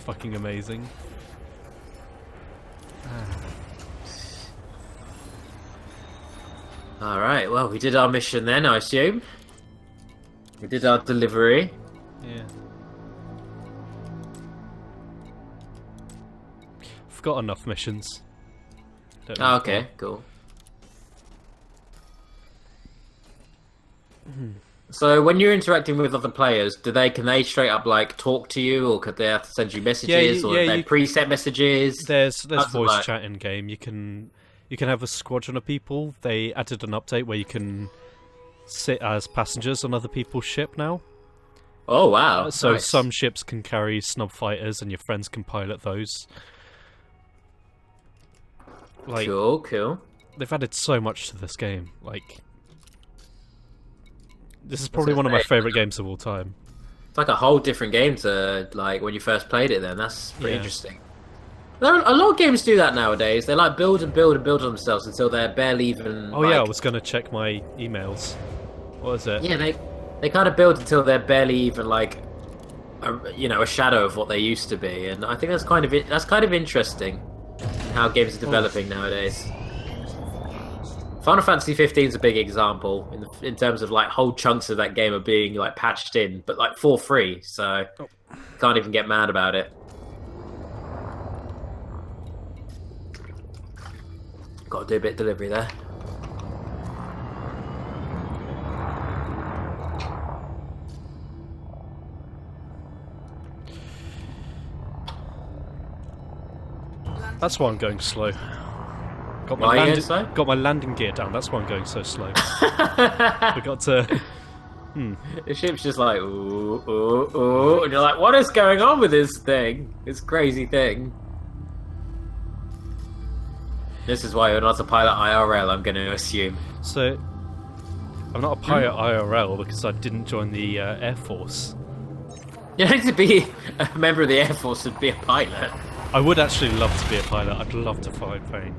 fucking amazing. Alright, well, we did our mission then, I assume. We did our delivery. Yeah. I've got enough missions. Don't Oh, need okay, more. cool. So when you're interacting with other players, can they straight up like talk to you, or could they have to send you messages, or yeah, are they you- preset messages? There's How's it voice work? chat in game. You can have a squadron of people. They added an update where you can sit as passengers on other people's ship now. Oh wow! So nice. some ships can carry snub fighters, and your friends can pilot those. Like cool. they've added so much to this game. Like this is That's probably one of my insane. favorite games of all time. It's like a whole different game to like when you first played it. Then that's pretty Yeah. interesting. A lot of games do that nowadays. They like build and build and build on themselves until they're barely even. Oh like, yeah, I was gonna check my emails. What is it? Yeah, they kind of build until they're barely even like, a shadow of what they used to be, and I think that's kind of interesting how games are developing nowadays. Final Fantasy 15 is a big example in terms of like whole chunks of that game are being like patched in, but like for free, so can't even get mad about it. Got to do a bit of delivery there. That's why I'm going slow. Got Why are you going slow? got my landing gear down. That's why I'm going so slow. We got to. The ship's just like ooh, ooh, ooh, and you're like, what is going on with this thing? This crazy thing. This is why you're not a pilot IRL, I'm going to assume. So, I'm not a pilot IRL because I didn't join the Air Force. You don't need to be a member of the Air Force to be a pilot. I would actually love to be a pilot. I'd love to fly a plane.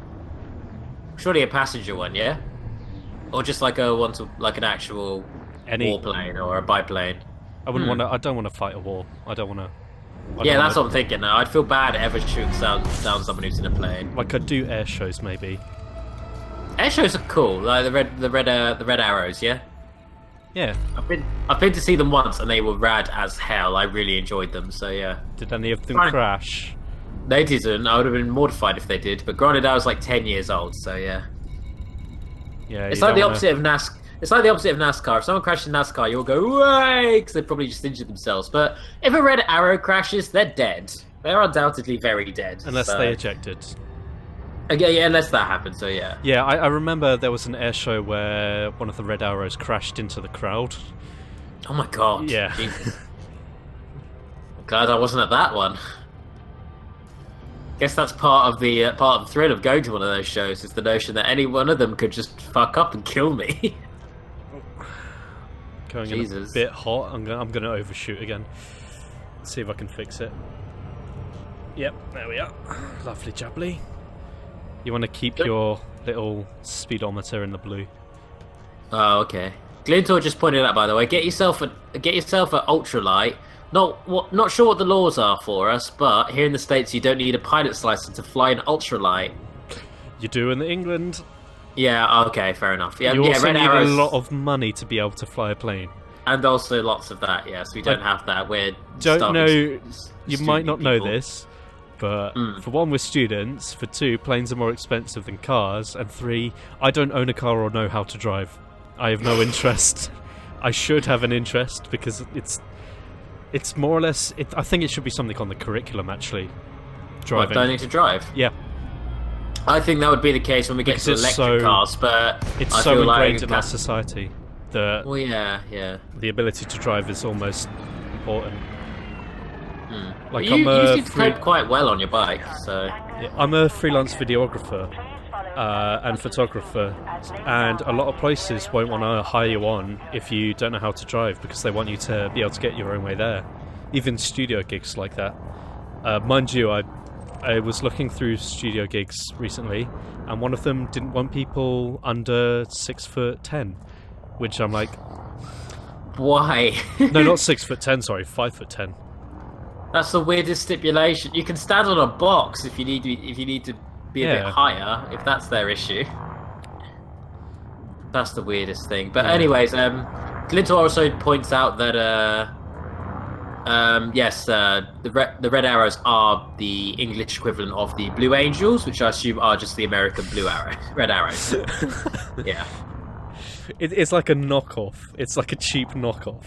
Surely a passenger one, yeah? Or just like an actual warplane or a biplane. I wouldn't want to. I don't want to fight a war. I don't want to. Yeah, that's what I'm thinking now. I'd feel bad ever shooting down someone who's in a plane. Like I'd do air shows maybe. Air shows are cool, like the red arrows, yeah. Yeah. I've been to see them once, and they were rad as hell. I really enjoyed them. So yeah. Did any of them Right. crash? They didn't. I would have been mortified if they did. But granted, I was like 10 years old, so yeah. Yeah. It's you like the don't opposite of NASCAR. It's like the opposite of NASCAR. If someone crashes in NASCAR, you'll go, "Way!" because they probably just injured themselves. But if a red arrow crashes, they're dead. They're undoubtedly very dead. Unless so- they ejected. Yeah, unless that happens. So yeah. Yeah, I remember there was an air show where one of the Red Arrows crashed into the crowd. Oh my god. Yeah. Jesus. Glad I wasn't at that one. Guess that's part of the thrill of going to one of those shows, is the notion that any one of them could just fuck up and kill me. Going in a bit hot. I'm gonna overshoot again. Let's see if I can fix it. Yep, there we are. Lovely jubbly. You want to keep your little speedometer in the blue. Oh, okay. Glintor just pointed out, by the way, get yourself an ultralight. Not sure what the laws are for us, but here in the States you don't need a pilot's license to fly an ultralight. You do in England. Yeah, okay, fair enough. Yeah, you also Red need Arrows, a lot of money to be able to fly a plane. and also lots of that. Yes, we don't have that. We're Don't know. You student might not know people. this, but for one, we're students. For two, planes are more expensive than cars. And three, I don't own a car or know how to drive. I have no interest. I should have an interest because it's more or less. I think it should be something on the curriculum actually. Driving. What, don't need to drive. Yeah. I think that would be the case when we get Because to it's electric so- cars, but It's I so feel ingrained like in our society that well, yeah. the ability to drive is almost important. Like you seem to cope quite well on your bike, so I'm a freelance videographer and photographer, and a lot of places won't want to hire you on if you don't know how to drive because they want you to be able to get your own way there. Even studio gigs like that. Mind you, I was looking through studio gigs recently, and one of them didn't want people under 6'10", which I'm like, why? no, not 6'10", sorry, 5'10". That's the weirdest stipulation. You can stand on a box if you need to be a bit Yeah. higher, if that's their issue. That's the weirdest thing. But anyways, Glintor also points out that yes, the Red Arrows are the English equivalent of the Blue Angels, which I assume are just the American Red Arrows. Yeah. It's like a knockoff. It's like a cheap knockoff.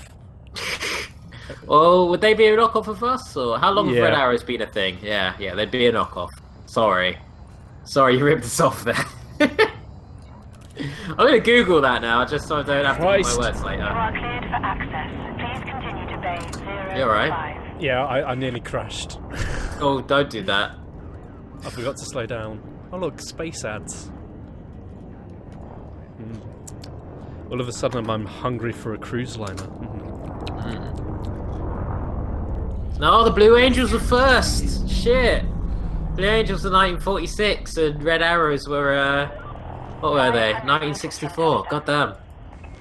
Well, would they be a knockoff of us, or how long have Yeah. Red Arrows been a thing? Yeah, they'd be a knockoff. Sorry, you ripped us off there. I'm gonna Google that now, just so I don't have to put my words You later. are cleared for access. Please continue to bay 0 You alright? Yeah, I nearly crashed. Oh, don't do that. I forgot to slow down. Oh look, space ads. All of a sudden I'm hungry for a cruise liner. No, the Blue Angels were first. Shit. Blue Angels were 1946, and Red Arrows were what were they? 1964. Goddamn.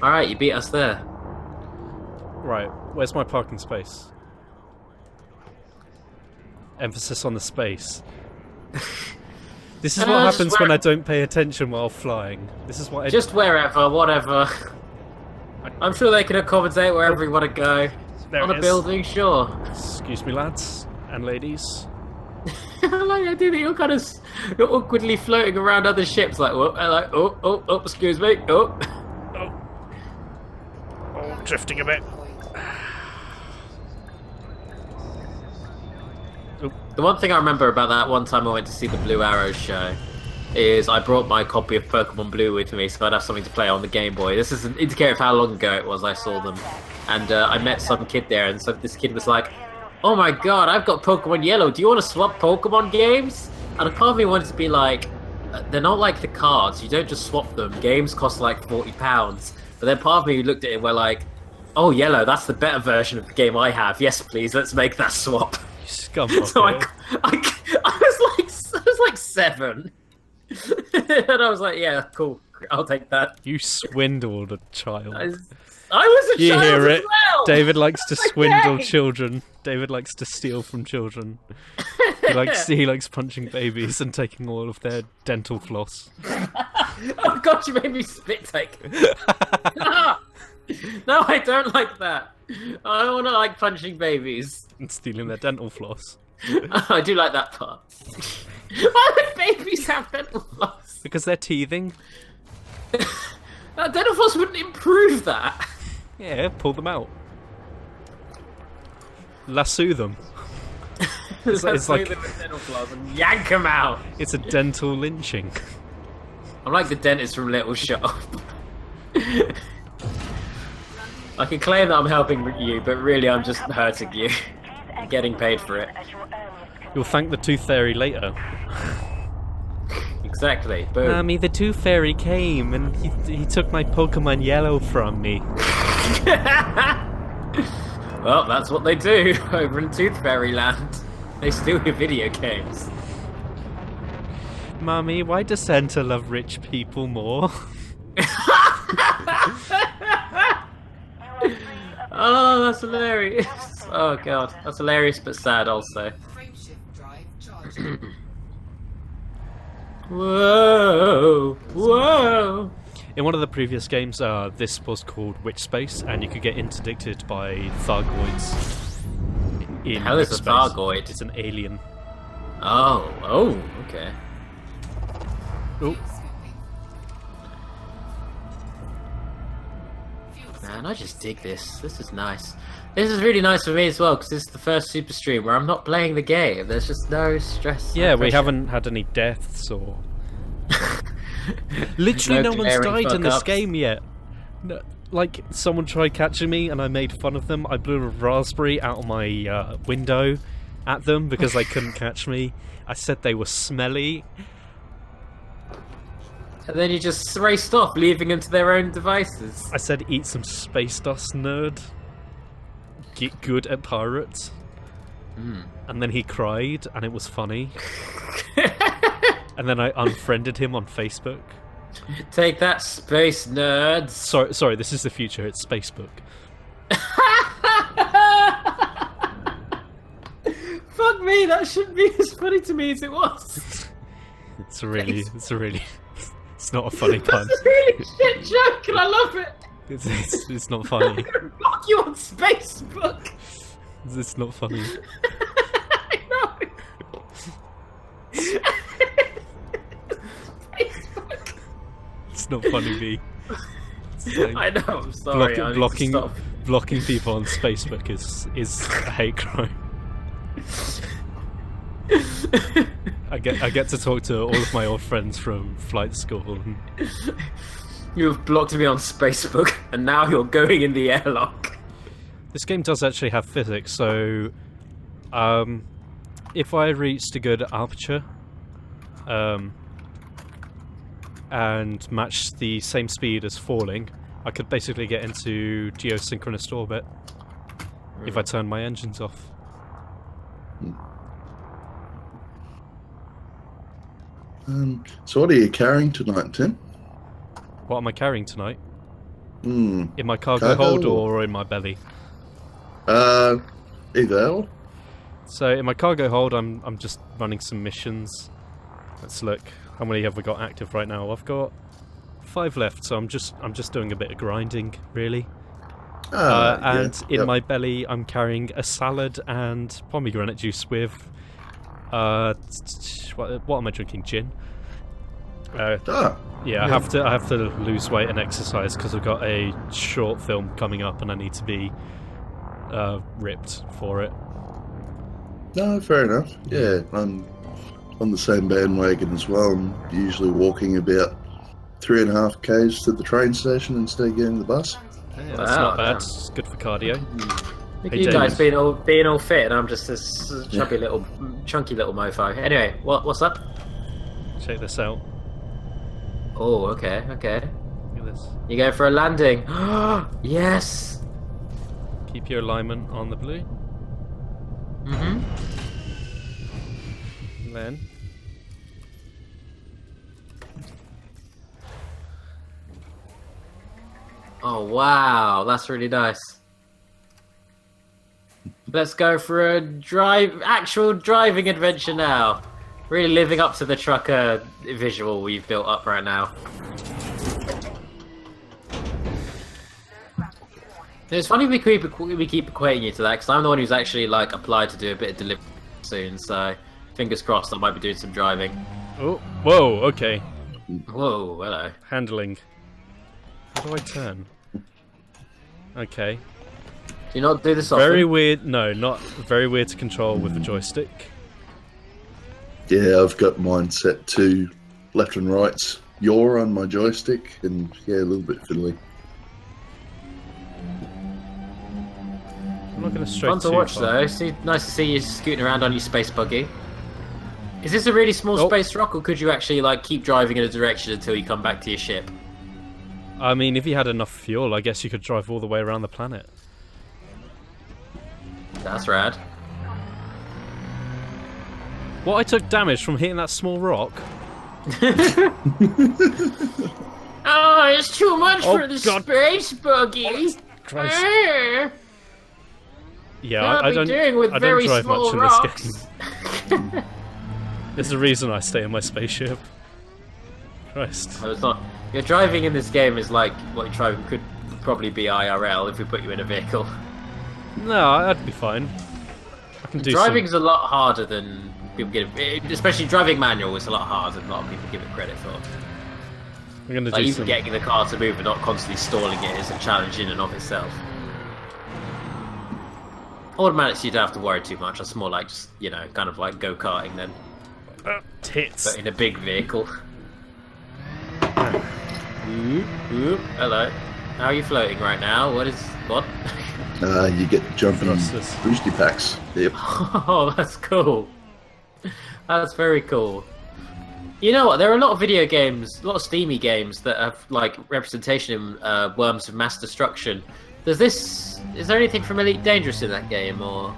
All right, you beat us there. Right, where's my parking space? Emphasis on the space. This is what just happens when I don't pay attention while flying. This is what I... Just wherever, whatever. I'm sure they can accommodate wherever you want to go. There On it a is. building, sure. Excuse me, lads and ladies. Like I do that you're awkwardly floating around other ships, like, oh, excuse me, oh. Oh, drifting a bit. The one thing I remember about that one time I went to see the Blue Arrows show is I brought my copy of Pokemon Blue with me so I'd have something to play on the Game Boy. This is an indicator of how long ago it was I saw them. And I met some kid there, and so this kid was like, oh my god, I've got Pokemon Yellow, do you want to swap Pokemon games? And a part of me wanted to be like, they're not like the cards, you don't just swap them, games cost like £40. But then part of me looked at it and went like, oh Yellow, that's the better version of the game I have, yes please, let's make that swap. You scumbag. So I was like 7. And I was like, yeah, cool, I'll take that. You swindled a child. I was a You child hear as it? well! David likes to swindle Okay. children. David likes to steal from children. He likes punching babies and taking all of their dental floss. Oh god, you made me spit take. No, I don't like that. I don't want to like punching babies. And stealing their dental floss. I do like that part. Why would babies have dental floss? Because they're teething. Dental floss wouldn't improve that. Yeah, pull them out. Lasso them. It's like the dental floss and yank them out. it's a dental lynching. I'm like the dentist from Little Shop. I can claim that I'm helping you, but really I'm just hurting you. Getting paid for it. You'll thank the Tooth Fairy later. Exactly. Boom. Mommy, the Tooth Fairy came and he took my Pokemon Yellow from me. Well, that's what they do over in Tooth Fairy Land. They steal your video games. Mommy, why does Santa love rich people more? Oh, that's hilarious. Oh god, that's hilarious but sad also. Frameshift drive charged. Whoa, whoa. In one of the previous games, this was called Witch Space, and you could get interdicted by Thargoids. In Hell is Witch a Space. Thargoid? It's an alien. Oh, okay. Oh, Man, I just dig this. This is nice. This is really nice for me as well, because this is the first Superstream where I'm not playing the game. There's just no stress. yeah, no we pressure. haven't had any deaths or... Literally no one's glaring died in this fuck-ups. game yet. No, like, someone tried catching me and I made fun of them. I blew a raspberry out of my window at them because they couldn't catch me. I said they were smelly. And then you just raced off, leaving them to their own devices. I said, eat some space dust, nerd. Get good at pirates. And then he cried, and it was funny. And then I unfriended him on Facebook. Take that, space nerds. Sorry, this is the future. It's Facebook. Fuck me, that shouldn't be as funny to me as it was. It's it's not a funny pun. That's a really shit joke, and I love it. It's not funny. Fuck you on Facebook. It's not funny. I know. Facebook. It's not funny, B. It's like I know. I'm sorry. I need to blocking stop. blocking people on Facebook is a hate crime. I get to talk to all of my old friends from flight school. And You've blocked me on Facebook, and now you're going in the airlock. this game does actually have physics, so if I reached a good aperture and matched the same speed as falling, I could basically get into geosynchronous orbit if I turned my engines off. So what are you carrying tonight, Tim? What am I carrying tonight? Hmm. In my cargo hold or in my belly? Either or. So in my cargo hold, I'm just running some missions. Let's look. How many have we got active right now? I've got 5 left, so I'm just doing a bit of grinding, really. And in my belly, I'm carrying a salad and pomegranate juice with. What am I drinking? Gin. Yeah, I have to lose weight and exercise because I've got a short film coming up and I need to be ripped for it. No, fair enough. Yeah, I'm on the same bandwagon as well. I'm usually walking about 3.5 k's to the train station instead of getting the bus. Yeah, that's Wow, not bad. damn. It's good for cardio. Look Hey, at you guys James. being all fit, and I'm just this chunky little mofo. Anyway, what's up? Check this out. Oh, okay. Look at this. You go for a landing. Yes. Keep your alignment on the blue. Mm-hmm. Then Oh wow, that's really nice. Let's go for a actual driving adventure now. Really living up to the trucker visual we've built up right now. It's funny we keep equating you to that because I'm the one who's actually like applied to do a bit of delivery soon. So fingers crossed I might be doing some driving. oh, whoa, okay. Whoa, hello. Handling. How do I turn? Okay. Do you not do this often? Very weird. No, not very weird to control with a joystick. Yeah, I've got mine set to left and right's yaw on my joystick, and yeah, a little bit fiddly. I'm not going to stray Fun to too watch far. though. Nice to see you scooting around on your space buggy. Is this a really small Oh. space rock, or could you actually like keep driving in a direction until you come back to your ship? I mean, if you had enough fuel, I guess you could drive all the way around the planet. That's rad. What, I took damage from hitting that small rock? Oh, it's too much Oh, for the God. space buggy. Christ. Ah, Yeah, can't I be don't. doing with I don't very drive small much in rocks. this game. There's a reason I stay in my spaceship. Christ. No, it's not. Your driving in this game is like what your driving could probably be IRL if we put you in a vehicle. No, I'd be fine. I can do Driving's a lot harder than people give it, especially driving manual is a lot harder than a lot of people give it credit for. I'm gonna Like do even some. getting the car to move and not constantly stalling it is a challenge in and of itself. Automatics you don't have to worry too much. It's more like just, you know, kind of like go-karting then, Tits. but in a big vehicle. Oop, oop, hello. How are you floating right now? What? You get jumping Thrusters. boosty packs. Yep. Oh, that's cool. That's very cool. You know what? There are a lot of video games, a lot of steamy games that have like representation in Worms of Mass Destruction. Is there anything from Elite Dangerous in that game, or?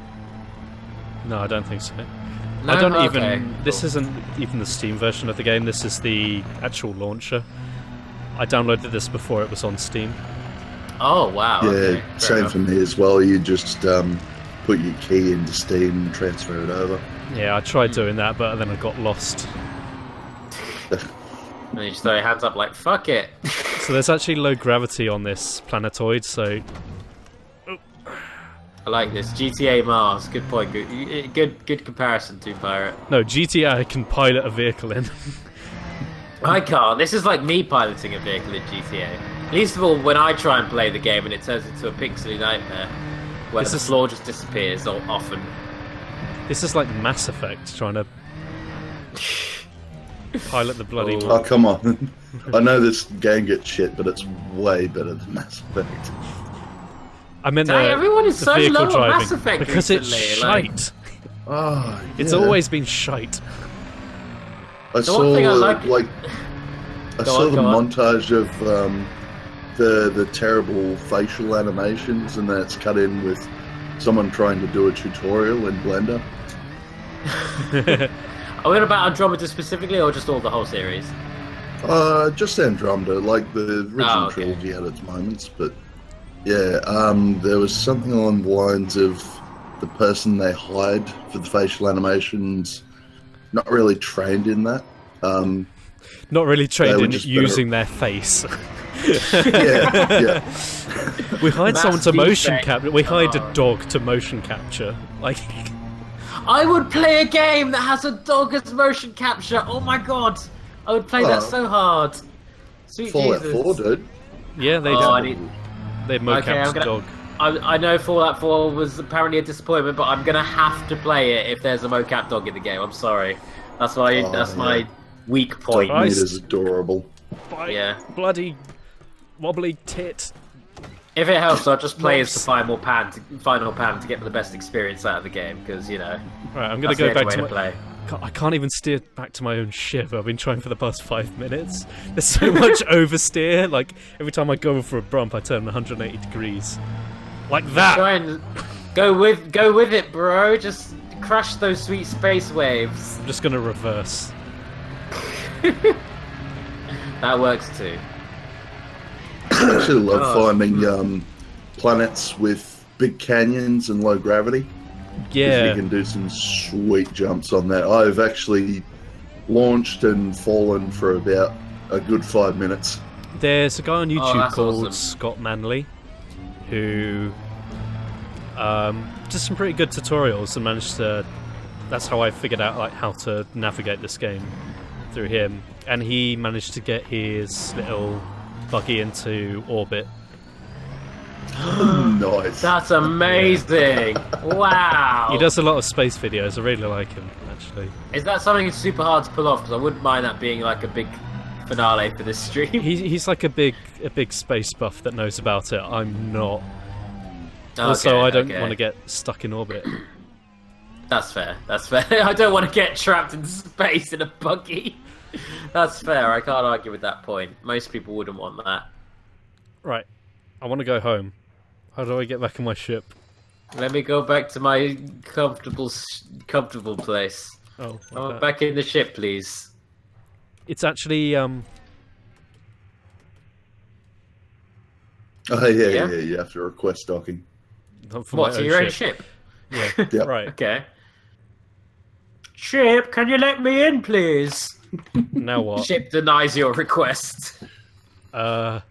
No, I don't think so. No? I don't Okay, even. This cool. isn't even the Steam version of the game. This is the actual launcher. I downloaded this before it was on Steam. Oh wow. Yeah, okay, fair same enough. for me as well. You just put your key into Steam and transfer it over. Yeah, I tried doing that, but then I got lost. And you just throw your hands up like fuck it. So there's actually low gravity on this planetoid, so I like this GTA Mars. Good point. Good comparison to Pirate. no, GTA I can pilot a vehicle in. I can't. This is like me piloting a vehicle in GTA. Least of all, when I try and play the game and it turns into a pixely nightmare, where This the is- floor just disappears often. This is like Mass Effect trying to pilot the bloody. Oh. Oh, come on. I know this game gets shit, but it's way better than Mass Effect. I meant Dang, the, everyone is the so vehicle low on driving Mass Effect because recently, it's like- shite. Oh, It's yeah. always been shite. I The saw one thing I like- I Go saw on, the go on. montage of the terrible facial animations, and then it's cut in with someone trying to do a tutorial in Blender. Are we on about Andromeda specifically, or just all the whole series? Just Andromeda, like the original okay. trilogy had its moments, but yeah, there was something along the lines of the person they hired for the facial animations not really trained in that. Not really trained were in just using their face. yeah. We hired Mass someone to motion defect. capture. We hired Oh. a dog to motion capture. Like, I would play a game that has a dog as motion capture. Oh my god, I would play that Oh. so hard. Sweet Fallout Jesus. 4, dude. yeah, they Oh, I did. need. They Okay, mocapped I'm gonna- dog. I know Fallout 4 was apparently a disappointment, but I'm gonna have to play it if there's a mocap dog in the game. I'm sorry. That's my Oh, that's yeah. my weak point. Dog meat Christ. is adorable. Yeah. Bloody wobbly tit. If it helps, I'll just play as Whoops. the final pan to get the best experience out of the game, because you know Right, I'm gonna that's go the back only to way to my. play. I can't even steer back to my own ship. I've been trying for the past 5 minutes. There's so much oversteer. Like every time I go for a bump, I turn 180 degrees. Like that. Try and go with it, bro. Just crush those sweet space waves. I'm just gonna reverse. That works too. I actually love Oh. finding planets with big canyons and low gravity. 'Cause Yeah. you can do some sweet jumps on that. I've actually launched and fallen for about a good 5 minutes. There's a guy on YouTube that's called awesome. Scott Manley who does some pretty good tutorials and managed to. That's how I figured out like how to navigate this game through him, and he managed to get his little buggy into orbit Nice. That's amazing! Wow. He does a lot of space videos. I really like him, actually. Is that something that's super hard to pull off? Because I wouldn't mind that being like a big finale for this stream. He's like a big space buff that knows about it. I'm not. Also, Okay, I don't okay. want to get stuck in orbit. That's fair. That's fair. I don't want to get trapped in space in a buggy. That's fair. I can't argue with that point. Most people wouldn't want that. Right. I want to go home. How do I get back in my ship? Let me go back to my comfortable place. Oh, I want back in the ship, please. It's actually Oh yeah, Yeah? you have to request docking. not for What, my to own your own ship. ship? Yeah. Yep. Right. Okay. Ship, can you let me in, please? Now what? Ship denies your request. How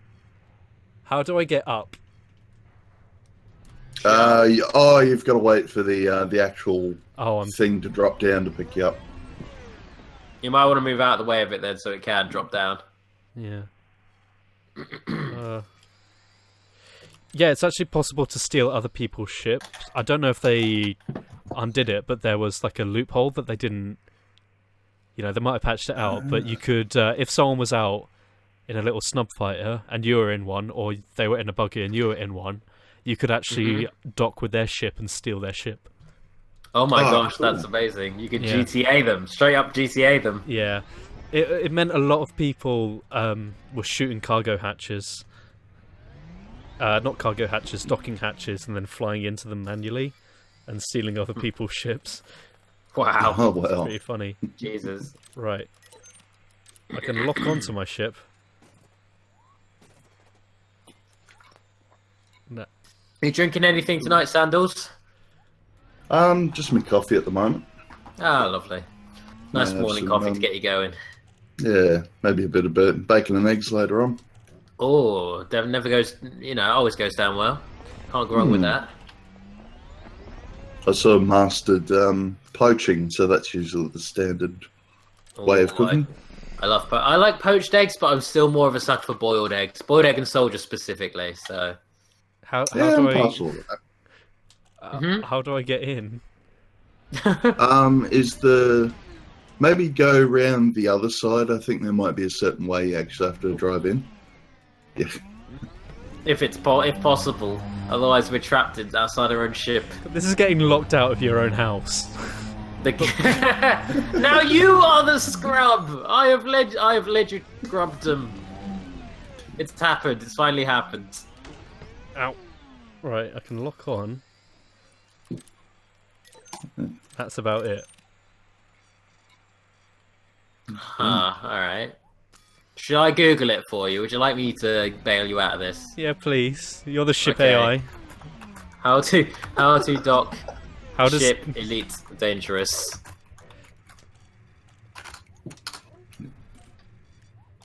do I get up? You've got to wait for the actual Oh, I'm thing to drop down to pick you up. You might want to move out of the way of it then so it can drop down. yeah. Yeah, it's actually possible to steal other people's ships. I don't know if they undid it, but there was like a loophole that they didn't. You know, they might have patched it out, but you could, if someone was out in a little snub fighter and you were in one, or they were in a buggy and you were in one, you could actually dock with their ship and steal their ship. Oh my Oh, gosh, cool. that's amazing. You could Yeah. GTA them. Straight up GTA them. Yeah, it meant a lot of people were shooting cargo hatches. Not cargo hatches, docking hatches, and then flying into them manually and stealing other people's ships. Wow. Oh well. Pretty funny. Jesus. Right. I can lock onto my ship. No. Are you drinking anything tonight, Sandals? Just my coffee at the moment. Ah, lovely. Nice Yeah, morning some, coffee to get you going. Yeah, maybe a bit of bacon and eggs later on. Oh, that never goes, always goes down well. Can't go wrong with that. I sort of mastered poaching, so that's usually the standard way of cooking. I like poached eggs, but I'm still more of a sucker for boiled eggs. Boiled egg and soldier specifically, so. How Yeah, do I'm I partial to that. how do I get in? Is the maybe go round the other side? I think there might be a certain way you actually have to drive in. Yeah. If possible. Otherwise we're trapped outside our own ship. This is getting locked out of your own house. Now you are the scrub! I have led you scrubdom. It's happened, it's finally happened. Ow. Right, I can lock on. That's about it. Alright. Should I Google it for you? Would you like me to bail you out of this? Yeah, please. You're the ship Okay. AI. How to dock How does ship elite dangerous.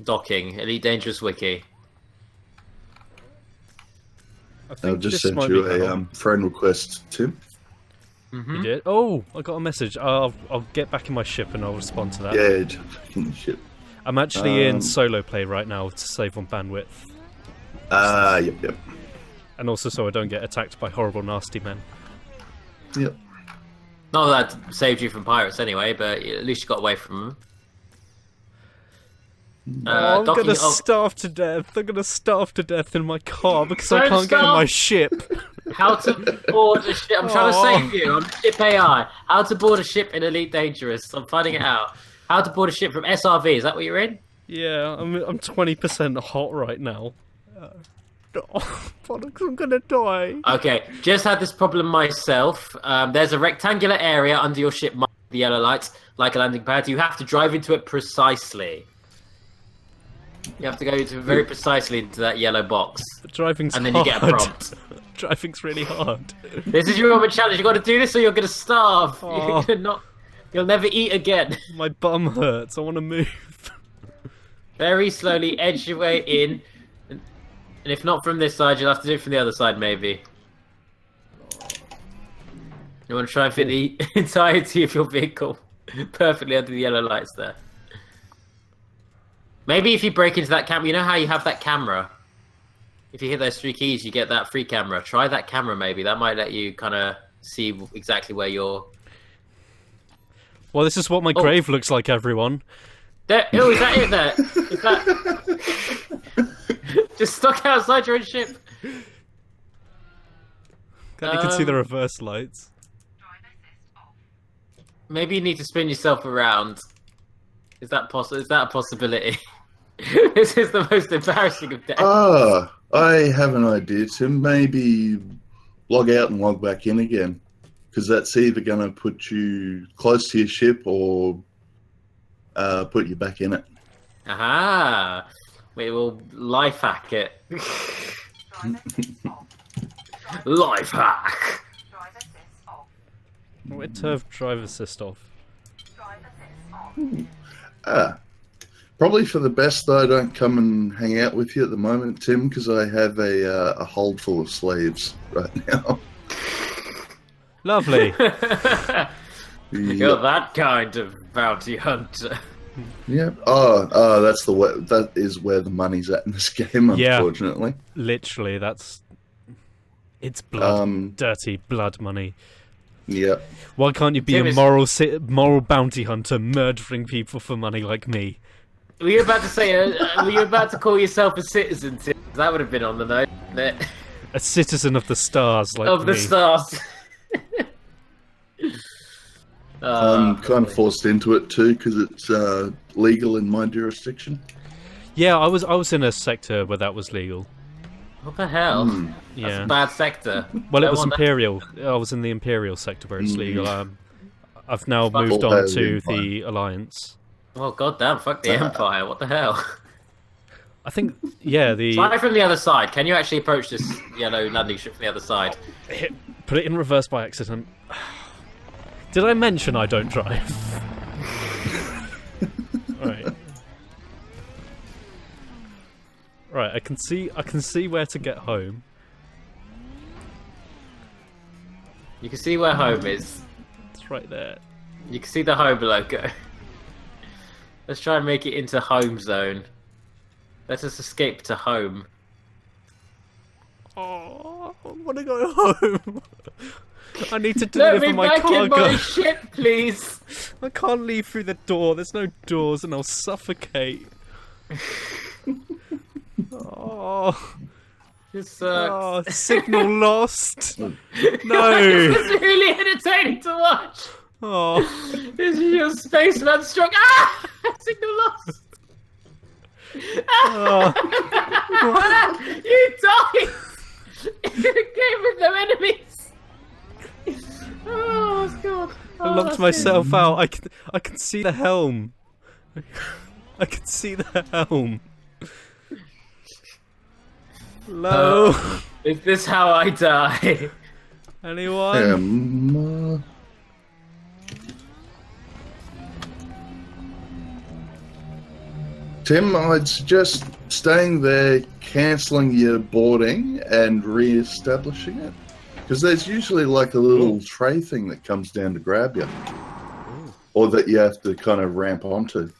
Docking elite dangerous wiki. I I've think just this sent might you be a how- friend request, Tim. You did? Oh, I got a message. I'll get back in my ship and I'll respond to that. Yeah, shit. I'm actually in solo play right now to save on bandwidth, Yep. and also so I don't get attacked by horrible, nasty men. Yep. Not that saved you from pirates anyway, but at least you got away from them. I'm docking- gonna starve to death. I'm gonna starve to death in my car because I Don't can't get in my starve. ship. How to board a ship? I'm trying to save you. I'm ship AI. How to board a ship in Elite Dangerous? I'm finding it out. How to board a ship from SRV? Is that what you're in? Yeah, I'm 20% hot right now. I'm gonna die. Okay, just had this problem myself. There's a rectangular area under your ship, marked with the yellow lights, like a landing pad. You have to drive into it precisely. You have to go very precisely into that yellow box, Driving's and then hard. you get a prompt. Driving's really hard. This is your moment challenge. You got to do this, or you're going to starve. Oh. You'll never eat again. My bum hurts. I want to move. Very slowly edge your way in, and if not from this side, you'll have to do it from the other side, maybe. You want to try and fit the entirety of your vehicle perfectly under the yellow lights there. Maybe if you break into that camera, you know how you have that camera if you hit those 3 keys, you get that free camera. Try that camera, maybe. That might let you kind of see exactly where you're... Well, this is what my grave looks like, everyone. There, oh, is that it there? Is that... Just stuck outside your own ship. Glad you can see the reverse lights. Maybe you need to spin yourself around. Is that possible? Is that a possibility? This is the most embarrassing of deaths. Ah, I have an idea, Tim. Maybe log out and log back in again. Because that's either going to put you close to your ship or put you back in it. Aha! We will life hack it. Life hack! Why turf drive assist off? Probably for the best that I don't come and hang out with you at the moment, Tim, because I have a hold full of slaves right now. Lovely. You're that kind of bounty hunter. Yep. Oh, that's the way. That is where the money's at in this game, unfortunately. Literally, it's blood, dirty blood money. Yep. Why can't you be a moral bounty hunter, murdering people for money like me? Were you about to say? Were you about to call yourself a citizen, Tim? That would have been on the note, wouldn't it? A citizen of the stars, like of me. the stars. I'm kind of forced into it too because it's legal in my jurisdiction. Yeah, I was in a sector where that was legal. What the hell? Yeah. That's a bad sector. Well, it was Imperial. I was in the Imperial sector where it's legal. I've now moved on to the Alliance. Oh, goddamn, fuck the Empire. What the hell? I think, yeah, Try from the other side. Can you actually approach this yellow landing ship from the other side? Put it in reverse by accident. Did I mention I don't drive? Right. Right, I can see where to get home. You can see where home is. It's right there. You can see the home logo. Let's try and make it into home zone. Let us escape to home. Oh, I want to go home. I need to Let deliver me my back cargo. in my ship, please. I can't leave through the door. There's no doors, and I'll suffocate. Oh, This sucks. signal lost. No. This is really entertaining to watch. Oh, This is your spaceman struck. Ah! Signal lost. oh. You died. In a game with no enemies. Oh god. I locked myself out. I can see the helm. I can see the helm. Hello. Is this how I die? Anyone? Tim, I'd suggest staying there, cancelling your boarding, and re-establishing it. Because there's usually like a little tray thing that comes down to grab you. Or that you have to kind of ramp onto.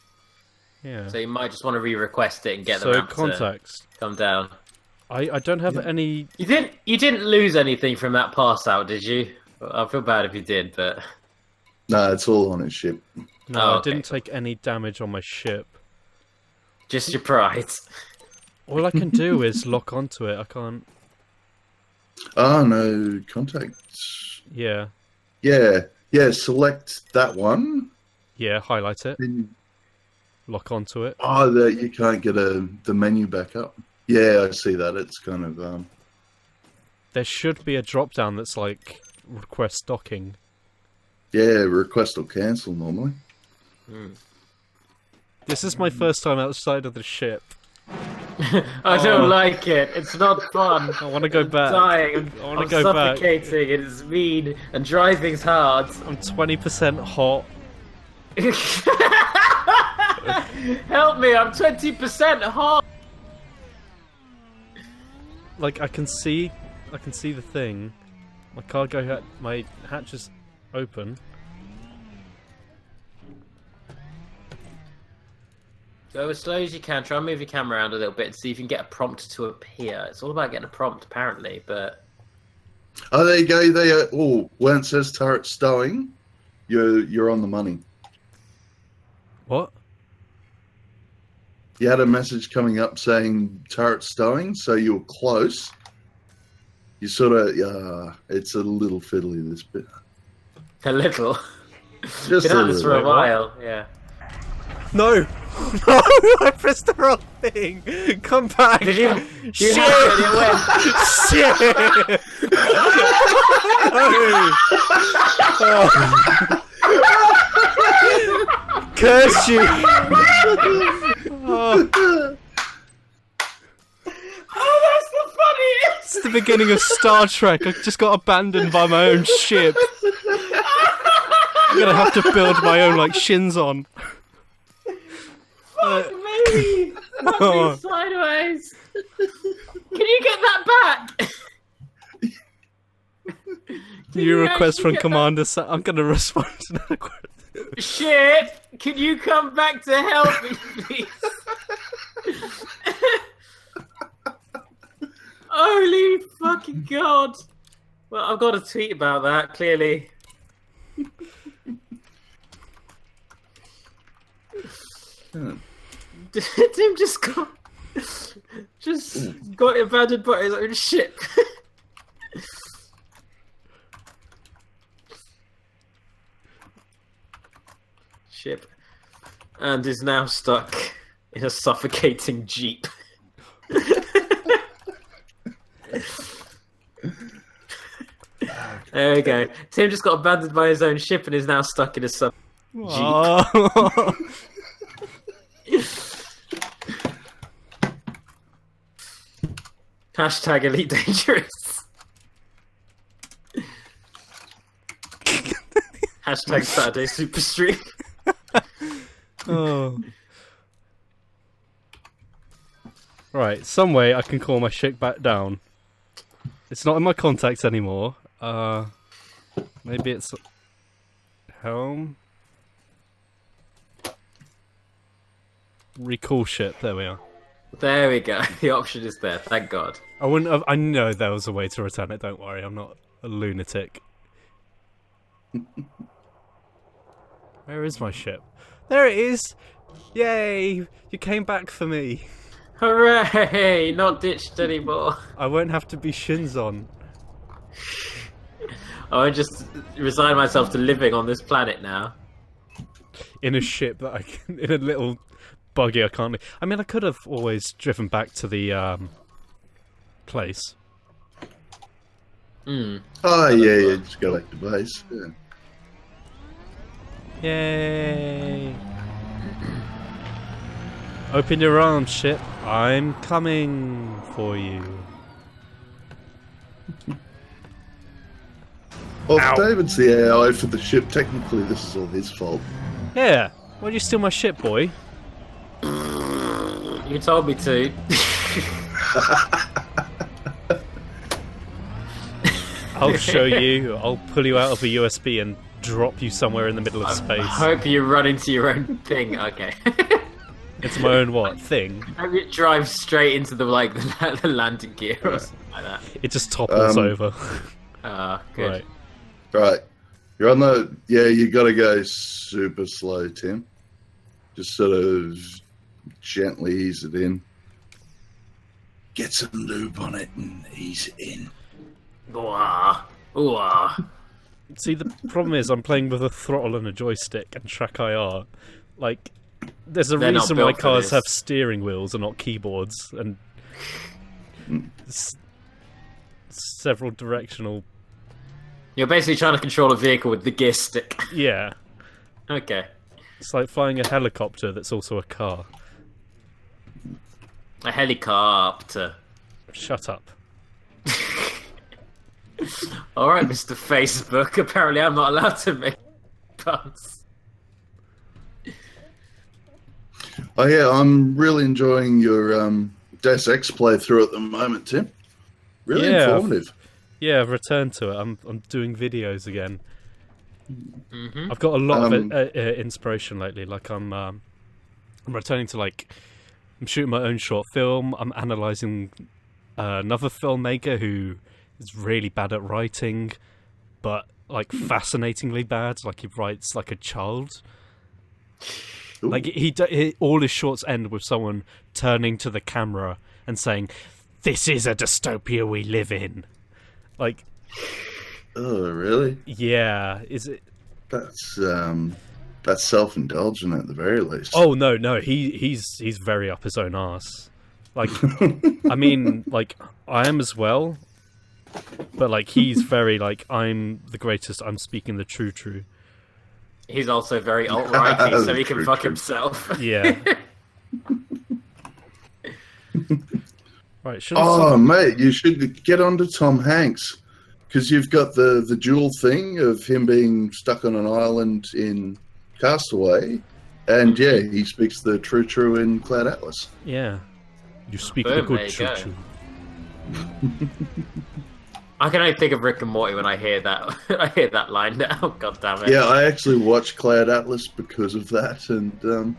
Yeah. So you might just want to re-request it and get So them contacts. to come down. I don't have any. You didn't lose anything from that pass out, did you? I feel bad if you did, but No, it's all on his ship. No, Oh, I okay. didn't take any damage on my ship. just your pride. All I can do is lock onto it. I can't. Oh, no, contacts. Yeah. Yeah, select that one. Yeah. Highlight it. Then Lock onto it. oh, that you can't get the menu back up. Yeah, I see that. It's kind of There should be a drop down that's like request docking. yeah, request or cancel normally. This is my first time outside of the ship. I don't like it. It's not fun. I want to go back. Dying. I wanna I'm go back. suffocating. It is mean, and driving's hard. I'm 20% hot. Help me! I'm 20% hot. Like I can see the thing. My cargo my hatch is open. Go as slow as you can. Try and move your camera around a little bit and see if you can get a prompt to appear. It's all about getting a prompt, apparently, but... Oh, there you go. There. Oh, when it says turret stowing, you're on the money. What? You had a message coming up saying turret stowing, so you were close. You sort of, it's a little fiddly, this bit. A little. Just Been a at this for little. a while, yeah. No! No! I pressed the wrong thing! Come back! Did you Shit! have it and it went? Shit! Oh. Curse you! Oh. Oh, that's the funniest! It's the beginning of Star Trek. I just got abandoned by my own ship. I'm gonna have to build my own, like, shins on. Fuck me! Fuck me sideways! Can you get that back? New request actually from get Commander I'm gonna respond to that question. Shit! Can you come back to help me, please? Holy fucking god! Well, I've got a tweet about that, clearly. Tim just got abandoned by his own ship. And is now stuck in a suffocating jeep. There we go. Tim just got abandoned by his own ship and is now stuck in a jeep. Oh. Hashtag Elite Dangerous. Hashtag Saturday Superstream. Oh. Right, some way I can call my ship back down. It's not in my contacts anymore. Maybe it's home. Recall ship. There we are. There we go. The option is there. Thank God. I wouldn't have. I know there was a way to return it. Don't worry. I'm not a lunatic. Where is my ship? There it is! Yay! You came back for me. Hooray! Not ditched anymore. I won't have to be shins on. I just resign myself to living on this planet now. In a ship that I can, in a little buggy I can't. I mean, I could have always driven back to the place. Oh, yeah, just go back to base. Yeah. Yay! Open your arms, ship. I'm coming for you. Well, Ow. if David's the AI for the ship, technically this is all his fault. Yeah. Why'd you steal my ship, boy? You told me to. I'll show you. I'll pull you out of a USB and drop you somewhere in the middle of space. I hope you run into your own thing. Okay. It's my own what? Thing? I hope it drives straight into the the landing gear or something like that. It just topples over. Good. Right. Right. You're on the... Yeah, you got to go super slow, Tim. Just sort of gently ease it in. Get some lube on it and ease it in. Ooh-ah. Ooh-ah. See, the problem is I'm playing with a throttle and a joystick and track IR. Like, there's a They're not reason why built for cars this. have steering wheels and not keyboards and several directional. You're basically trying to control a vehicle with the gear stick. Yeah, Okay. it's like flying a helicopter that's also a car. A helicopter. Shut up. Alright, Mr. Facebook. Apparently I'm not allowed to make puns. Oh, yeah, I'm really enjoying your Deus Ex playthrough at the moment, Tim. Really Yeah. informative. Yeah, I've returned to it. I'm doing videos again. Mm-hmm. I've got a lot of inspiration lately. Like I'm I'm returning to I'm shooting my own short film. I'm analysing another filmmaker who is really bad at writing, but fascinatingly bad. He writes like a child. Ooh. All his shorts end with someone turning to the camera and saying, "This is a dystopia we live in." Oh, really? Yeah, is it? That's self-indulgent at the very least. Oh no, he's very up his own arse. I mean, I am as well, but he's very I'm the greatest. I'm speaking the true. He's also very alt-righty, so he can fuck himself. Yeah. Right. Mate, you should get onto Tom Hanks, because you've got the dual thing of him being stuck on an island in Castaway, and yeah, he speaks the true in Cloud Atlas. Yeah. You speak Boom, the good there you true. I can only think of Rick and Morty when I hear that. I hear that line now. God damn it. Yeah, I actually watched Cloud Atlas because of that, and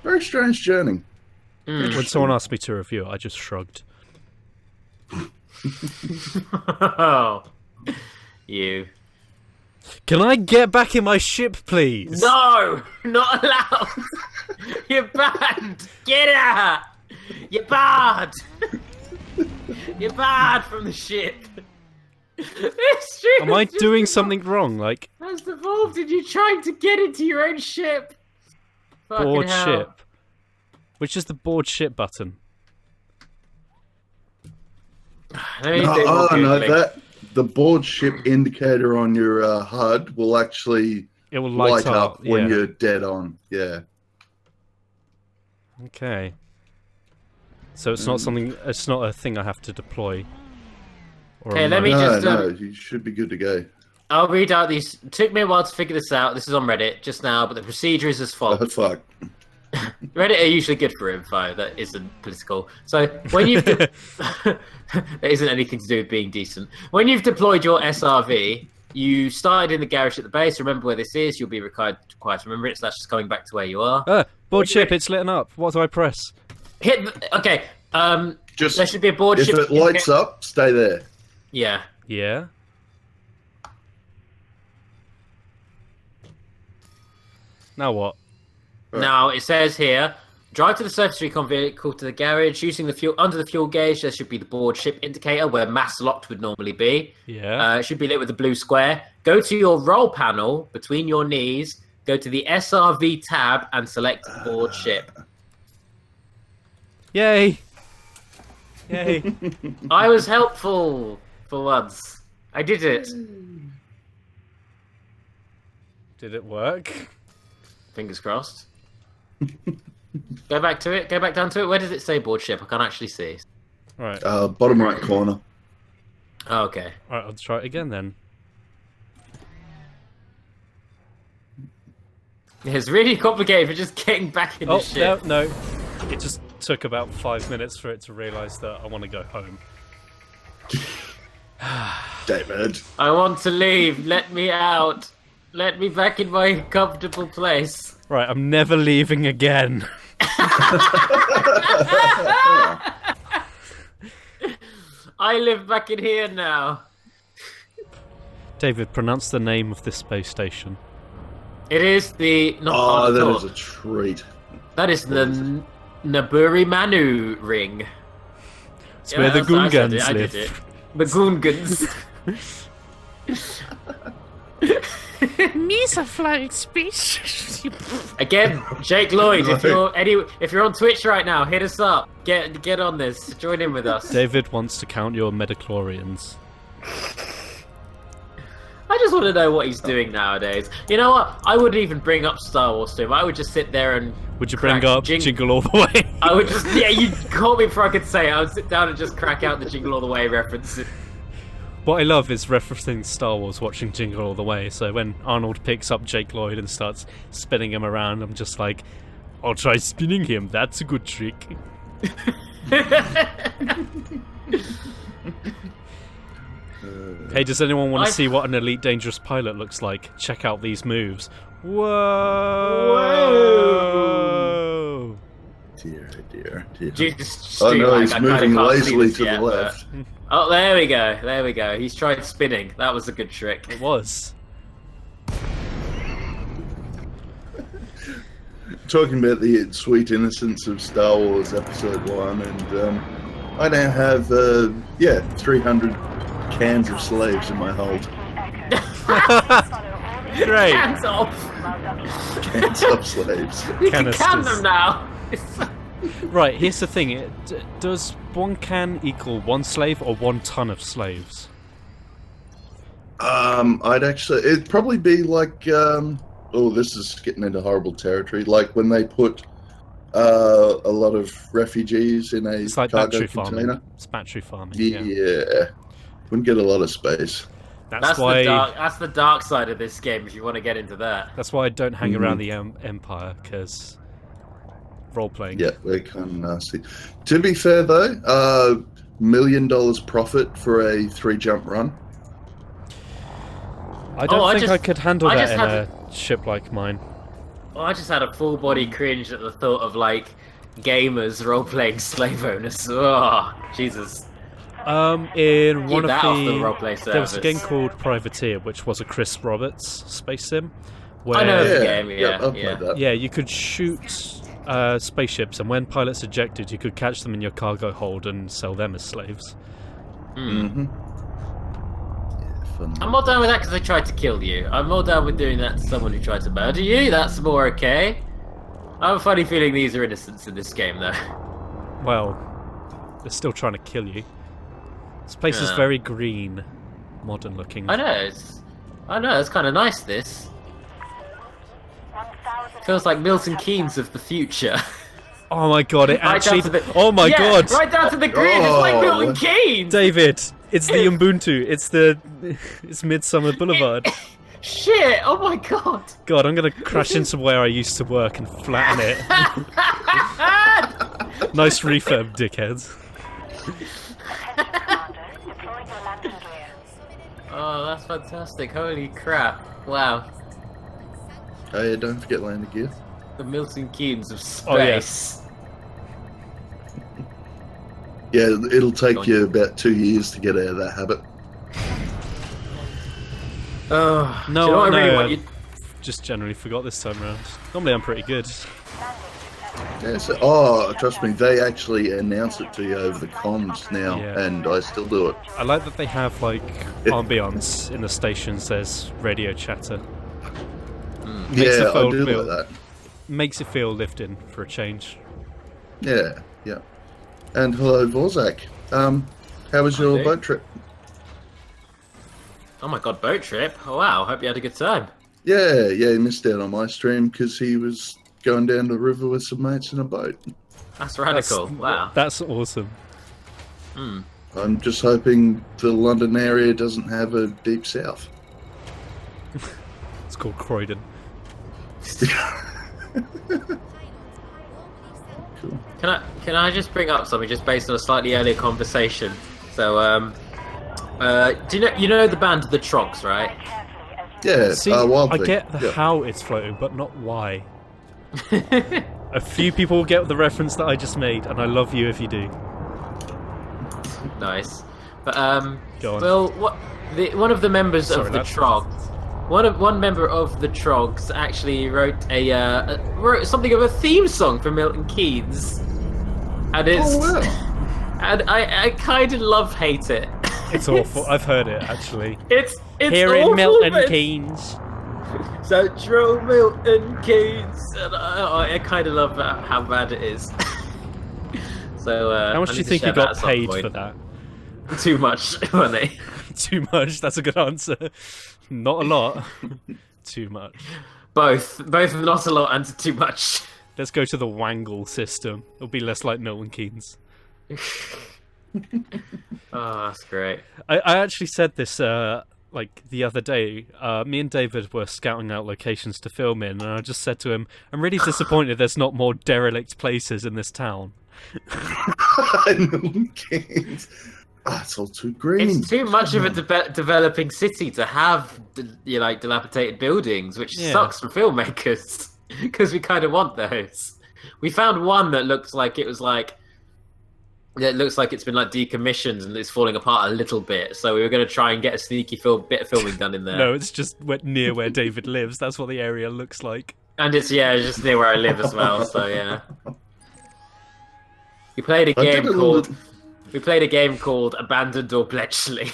very strange journey. When someone asked me to review it, I just shrugged. Oh, you. Can I get back in my ship, please? No, not allowed. You're banned. Get out. You're barred. You're barred from the ship. It's true. Am I doing something wrong? That's evolved in you trying to get into your own ship. Fucking board hell. ship? Which is the board ship button? Let me do more Googling. The board ship indicator on your HUD will actually It will light up when yeah. you're dead on. Yeah. Okay. So it's not something. It's not a thing I have to deploy. Okay, let me just. No, you should be good to go. I'll read out these. It took me a while to figure this out. This is on Reddit just now, but the procedure is as follows. Oh, fuck. Reddit are usually good for info that isn't political. So when you've there isn't anything to do with being decent. When you've deployed your SRV, you started in the garage at the base. Remember where this is. You'll be required to remember it. So that's just coming back to where you are. Board ship. It's lit up. What do I press? Okay. Just there should be a board if ship. it lights up, stay there. Yeah. Yeah. Now what? Right. Now it says here, drive to the surface recon vehicle to the garage. Using the fuel under the fuel gauge, there should be the board ship indicator where mass locked would normally be. Yeah. It should be lit with a blue square. Go to your roll panel between your knees. Go to the SRV tab and select board ship. Yay! Yay! I was helpful for once. I did it. Did it work? Fingers crossed. Go back to it. Go back down to it. Where does it say board ship? I can't actually see. Right. Bottom right corner. Oh, okay. Alright, I'll try it again then. It's really complicated for just getting back in the ship. No. It just took about 5 minutes for it to realise that I want to go home. David. I want to leave. Let me out. Let me back in my comfortable place. Right, I'm never leaving again. I live back in here now. David, pronounce the name of this space station. It is the... Oh, that is a treat. That is the Naburi Manu ring. It's where the Gungans live. I did it. The Gungans. Me's a flying spaceship. Again, Jake Lloyd, if you're on Twitch right now, hit us up. Get on this. Join in with us. David wants to count your metachlorians. I just want to know what he's doing nowadays. You know what? I wouldn't even bring up Star Wars to him. I would just sit there and... Would you bring up Jingle All the Way? I would just... Yeah, you caught me before I could say it. I would sit down and just crack out the Jingle All the Way references. What I love is referencing Star Wars watching Jingle All the Way. So when Arnold picks up Jake Lloyd and starts spinning him around, I'm just like, I'll try spinning him. That's a good trick. Hey, does anyone want to see what an Elite Dangerous pilot looks like? Check out these moves. Whoa! Whoa! dear, oh dear, oh dear. Just Oh no, like, he's I kinda moving can't see lazily this to yet, the but- left. Oh, there we go. There we go. He's tried spinning. That was a good trick. It was. Talking about the sweet innocence of Star Wars Episode 1, and I now have, 300 cans of slaves in my hold. Great. Hands off. Cans of slaves. You can Canisters. can them now. Right, here's the thing. Does 1 can equal 1 slave or 1 ton of slaves? It'd probably be like, this is getting into horrible territory. Like when they put a lot of refugees in a It's like cargo battery container. farming. It's battery farming. Yeah. Yeah. Wouldn't get a lot of space. That's why. That's the dark side of this game. If you want to get into that. That's why I don't hang around the Empire, because role playing. Yeah, they're kind of nasty. To be fair though, $1 million profit for a 3-jump run. I don't think I just- could handle I that just in had a ship like mine. Oh, I just had a full body cringe at the thought of like gamers role playing slave owners. Oh, Jesus. In one of that off the the roleplay there was a service. game called Privateer, which was a Chris Roberts space sim, where I know the game. I've Yeah. played that. yeah, you could shoot spaceships, and when pilots ejected, you could catch them in your cargo hold and sell them as slaves. Mm-hmm. Yeah, fun. I'm more down with that because they tried to kill you. I'm more down with doing that to someone who tried to murder you. That's more okay. I have a funny feeling these are innocents in this game, though. Well, they're still trying to kill you. This place is Yeah. very green, modern looking. I know. It's kind of nice. This feels like Milton Keynes of the future. Oh my god, it Right actually. down to the- Oh my Yeah, god, Right down to the grid. It's like Oh. Milton Keynes. David, it's the Ubuntu. It's Midsummer Boulevard. Shit! Oh my god! God, I'm gonna crash into where I used to work and flatten it. Nice refurb, dickheads. Oh, that's fantastic! Holy crap! Wow, Oh yeah, don't forget landing gear. the Milton Keynes of Oh, yeah. space. Yeah, it'll take Go on. you about 2 years to get out of that habit. Oh, No, do you know what I really no, want you? Just generally forgot this time around. Normally I'm pretty good. Yeah, so, trust me, they actually announce it to you over the comms now, Yeah. and I still do it. I like that they have like ambience in the stations. There's radio chatter. Makes Yeah, the I field do feel- like that. Makes it feel lived in for a change. Yeah, yeah. And hello, Vorzak. How was your Hey. boat trip? Oh my god, boat trip! Oh wow, hope you had a good time. Yeah, he missed out on my stream because he was going down the river with some mates in a boat. That's radical. Wow. That's awesome. I'm just hoping the London area doesn't have a deep south. It's called Croydon. Cool. Can I just bring up something just based on a slightly earlier conversation? So do you know the band The Trogs, right? Yeah, See, Wild I Thing. get the Yeah. how it's floating, but not why. A few people get the reference that I just made, and I love you if you do. Nice. But Go on. well, one of the members Sorry, of the that's- Trogs, one member of the Trogs actually wrote wrote something of a theme song for Milton Keynes, and it's Oh, wow. and I kind of hate it. It's awful. I've heard it actually. It's Here awful, in Milton but- Keynes. Central Milton Keynes, and I kind of love how bad it is. So How much I do you need to think share you got at some paid point. for that? Too much money. Too much. That's a good answer. Not a lot. Too much. Both not a lot and too much. Let's go to the Wangle system. It'll be less like Milton Keynes. Oh, that's great. I actually said this like the other day. Me and David were scouting out locations to film in, and I just said to him, "I'm really disappointed there's not more derelict places in this town." Milton Keynes. It's all too green. It's too much of a developing city to have dilapidated buildings, which Yeah. sucks for filmmakers because we kind of want those. We found one that looks like it was like. It looks like it's been like decommissioned and it's falling apart a little bit. So we were going to try and get a sneaky bit of filming done in there. No, it's just near where David lives. That's what the area looks like. And it's just near where I live as well. So yeah, we played a game called Abandoned or Bletchley.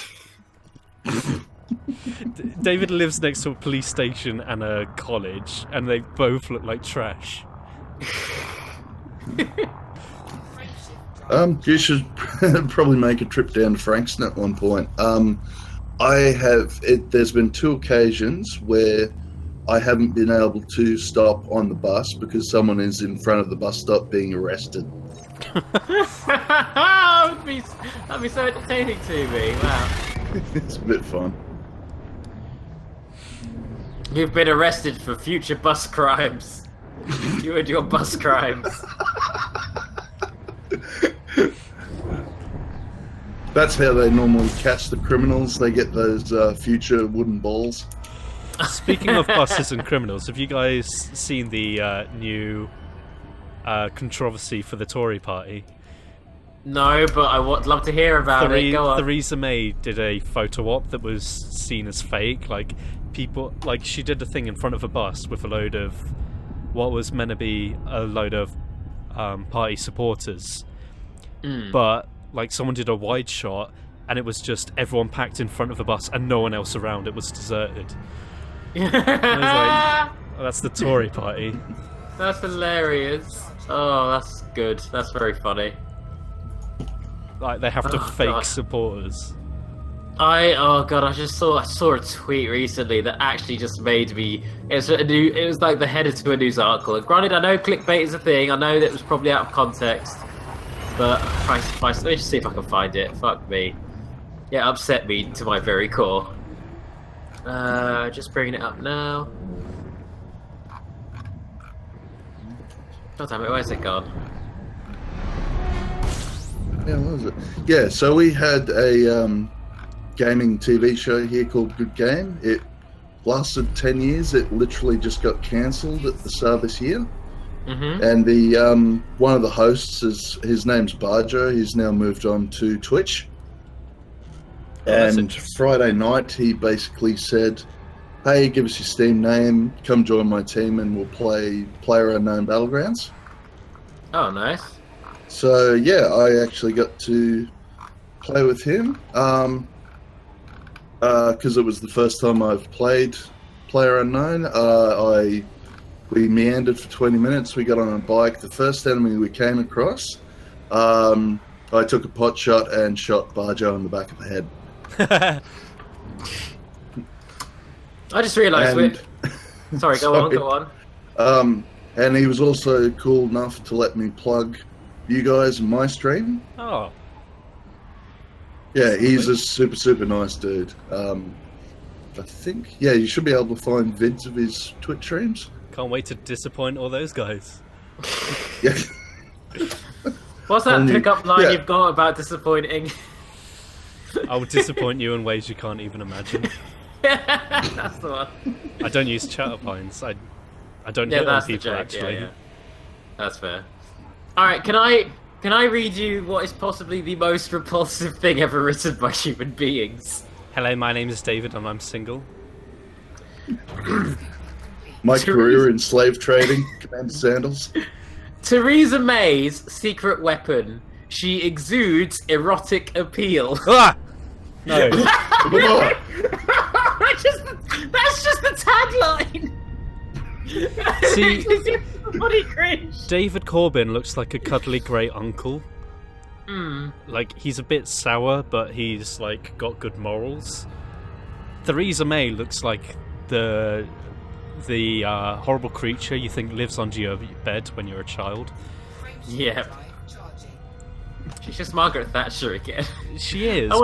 David lives next to a police station and a college, and they both look like trash. You should probably make a trip down to Frankston at one point. There's been 2 occasions where I haven't been able to stop on the bus because someone is in front of the bus stop being arrested. that'd be so entertaining to me. Wow. It's a bit fun. You've been arrested for future bus crimes. You and your bus crimes. That's how they normally catch the criminals. They get those future wooden balls. Speaking of buses and criminals, have you guys seen the new controversy for the Tory party? No, but I would love to hear about it. Go on. Theresa May did a photo op that was seen as fake. Like, people, like, she did a thing in front of a bus with a load of what was meant to be a load of party supporters. But like, someone did a wide shot and it was just everyone packed in front of the bus and no one else around. It was deserted. And I was like, oh, that's the Tory party. That's hilarious. Oh, that's good. That's very funny. Like, they have to fake supporters. I saw a tweet recently that actually just made me. It was like the header to a news article. And granted, I know clickbait is a thing. I know that it was probably out of context. But let me just see if I can find it. Fuck me. Yeah, upset me to my very core. Just bringing it up now. God damn it, where's it gone? Yeah, what was it? Yeah, so we had a gaming TV show here called Good Game. It lasted 10 years. It literally just got cancelled at the start of this year. Mm-hmm. And the one of the hosts, his name's Barjo. He's now moved on to Twitch. And Friday night, he basically said, "Hey, give us your Steam name, come join my team, and we'll play PlayerUnknown Battlegrounds." Oh, nice. So yeah, I actually got to play with him because it was the first time I've played PlayerUnknown. We meandered for 20 minutes. We got on a bike. The first enemy we came across, I took a pot shot and shot Barjo in the back of the head. I just realised Sorry, go on. And he was also cool enough to let me plug you guys and my stream. Oh. Yeah, he's a super nice dude. I think, you should be able to find vids of his Twitch streams. Can't wait to disappoint all those guys. Yeah. What's that pickup line you've got about disappointing? I will disappoint you in ways you can't even imagine. That's the one. I don't use chatter pines. I don't hit on people, actually. Yeah. That's fair. Alright, can I read you what is possibly the most repulsive thing ever written by human beings? Hello, my name is David and I'm single. My career in slave trading, Commander Sandals. Theresa May's secret weapon. She exudes erotic appeal. Ah! No. That's just the tagline. See, bloody cringe. David Corbyn looks like a cuddly great uncle. Like, he's a bit sour, but he's like got good morals. Theresa May looks like the horrible creature you think lives under your bed when you're a child. Yeah. She's just Margaret Thatcher again. She is. I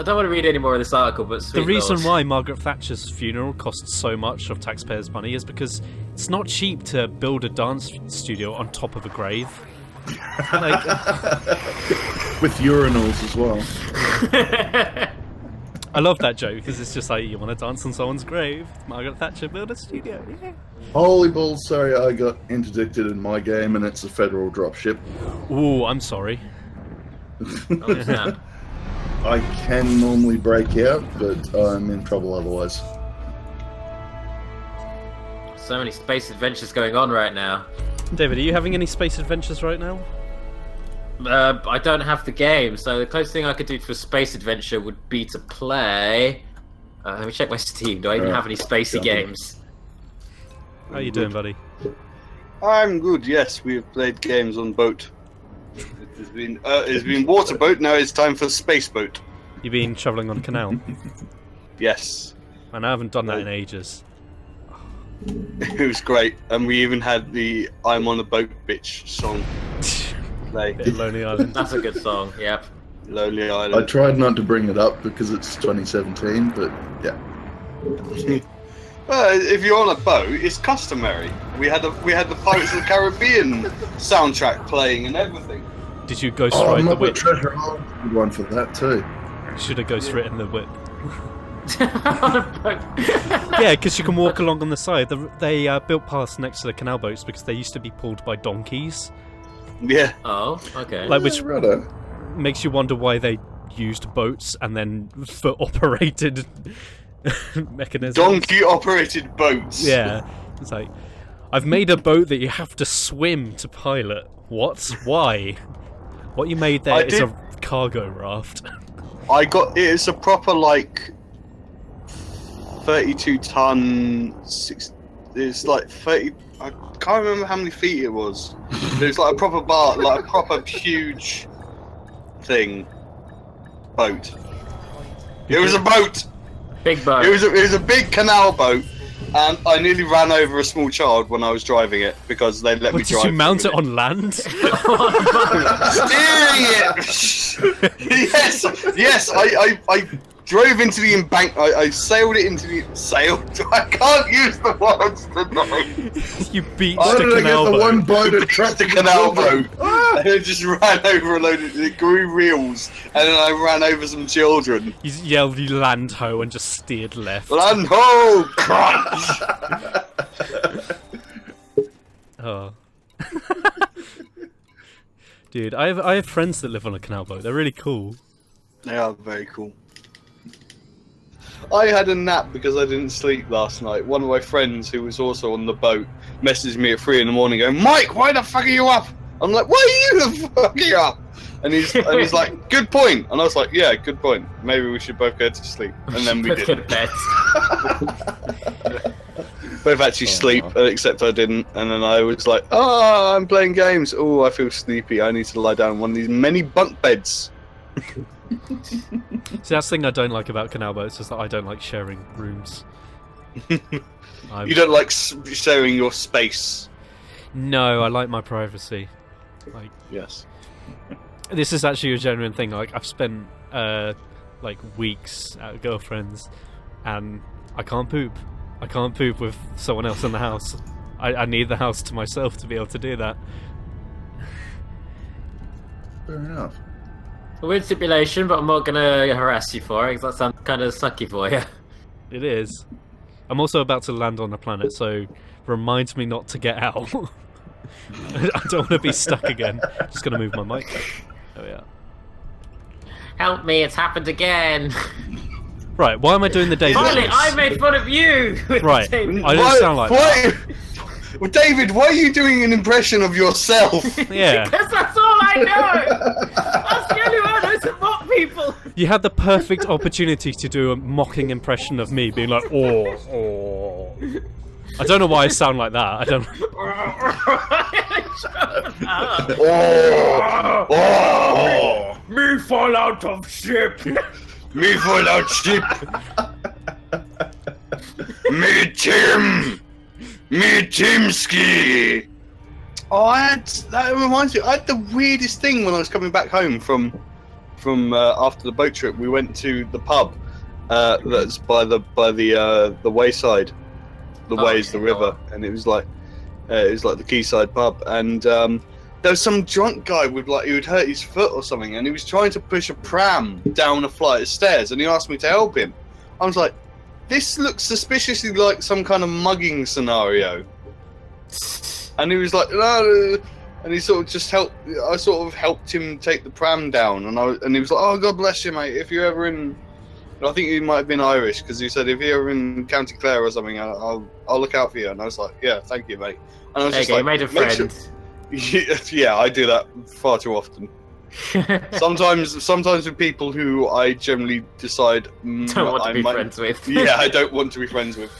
don't want to read any more of this article, but the reason why Margaret Thatcher's funeral costs so much of taxpayers' money is because it's not cheap to build a dance studio on top of a grave. With urinals as well. I love that joke because it's just like, you want to dance on someone's grave? Margaret Thatcher built a studio. Yeah. Holy balls, sorry, I got interdicted in my game and it's a federal dropship. Ooh, I'm sorry. Oh, snap. I can normally break out, but I'm in trouble otherwise. So many space adventures going on right now. David, are you having any space adventures right now? I don't have the game, so the closest thing I could do for a space adventure would be to play. Let me check my Steam. Do I even have any spacey games? How you doing, buddy? I'm good. Yes, we have played games on boat. It's been water boat. Now it's time for space boat. You been travelling on a canal? Yes, And I haven't done that in ages. it was great, and we even had the "I'm on a boat, bitch" song play. Bit of Lonely Island. That's a good song. Yep. Lonely I Island. tried not to bring it up because it's 2017, but yeah. Well, if you're on a boat, it's customary. We had the Pirates of the Caribbean soundtrack playing and everything. Did you ghost Oh, ride the Muppet whip? Treasure Island's a good one for that too. Should have ghost ridden the whip. Yeah, because you can walk along on the side. They built paths next to the canal boats because they used to be pulled by donkeys. Yeah. Oh, okay. Like, which Righto. makes you wonder why they used boats and then foot operated mechanisms. Donkey operated boats. Yeah. It's like, I've made a boat that you have to swim to pilot. What? Why? What you made there is a cargo raft. It's a proper, like, 32 ton, it's like 30, I can't remember how many feet it was. It was like a proper like a proper huge thing. Boat. It was a boat! Big boat. It was a big canal boat, and I nearly ran over a small child when I was driving it because they let me Did drive. you mount it on land? Steering it! yes, I drove into the embankment. I sailed it into the I can't use the words tonight. You beached Why the did I get canal the boat. one boat The attracted canal boat. And it just ran over a load of it grew reels, and then I ran over some children. You yelled you land ho and just steered left. Land ho! Crunch! Oh. Dude, I have friends that live on a canal boat. They're really cool. They are very cool. I had a nap because I didn't sleep last night. One of my friends who was also on the boat messaged me at 3 in the morning going, "Mike, why the fuck are you up?" I'm like, "Why are you the fuck are you up?" And he's like, "Good point." And I was like, "Yeah, good point. Maybe we should both go to sleep." And then we Both go to did. bed. Both actually sleep, except I didn't. And then I was like, "Oh, I'm playing games. Oh, I feel sleepy. I need to lie down on one of these many bunk beds." See, that's the thing I don't like about canal boats is that I don't like sharing rooms. You don't like sharing your space. No, I like my privacy. Like, Yes. this is actually a genuine thing. Like, I've spent like weeks at girlfriends, and I can't poop. I can't poop with someone else in the house. I need the house to myself to be able to do that. Fair enough. A weird stipulation, but I'm not gonna harass you for it, because that sounds kind of sucky for you. It is. I'm also about to land on a planet, so reminds me not to get out. I don't want to be stuck again. Just gonna move my mic. Oh yeah. Help me, it's happened again. Right, why am I doing the David Finally, voice? I made fun of you! Right, David. I don't sound like that. Well, David, why are you doing an impression of yourself? Yeah, Because that's all I know! That's the only way I know to mock people! you had the perfect opportunity to do a mocking impression of me, being like, oh. I don't know why I sound like that. I don't. Me fall out of ship! Me fall out ship. Me Tim. Me Timski. Oh, that reminds me. I had the weirdest thing when I was coming back home from after the boat trip. We went to the pub that's by the wayside. The way is the river, and it was like the quayside pub, and there was some drunk guy with like who'd hurt his foot or something, and he was trying to push a pram down a flight of stairs, and he asked me to help him. I was like, this looks suspiciously like some kind of mugging scenario. And he was like, no, and he sort of just helped. I sort of helped him take the pram down, and he was like, oh, God bless you, mate. If you're ever in, I think he might have been Irish, because he said if you're ever in County Clare or something, I'll look out for you. And I was like, yeah, thank you, mate. And I was just like, you made a friend. Yeah, I do that far too often. Sometimes with people who I generally decide Don't want to be friends with. Yeah, I don't want to be friends with.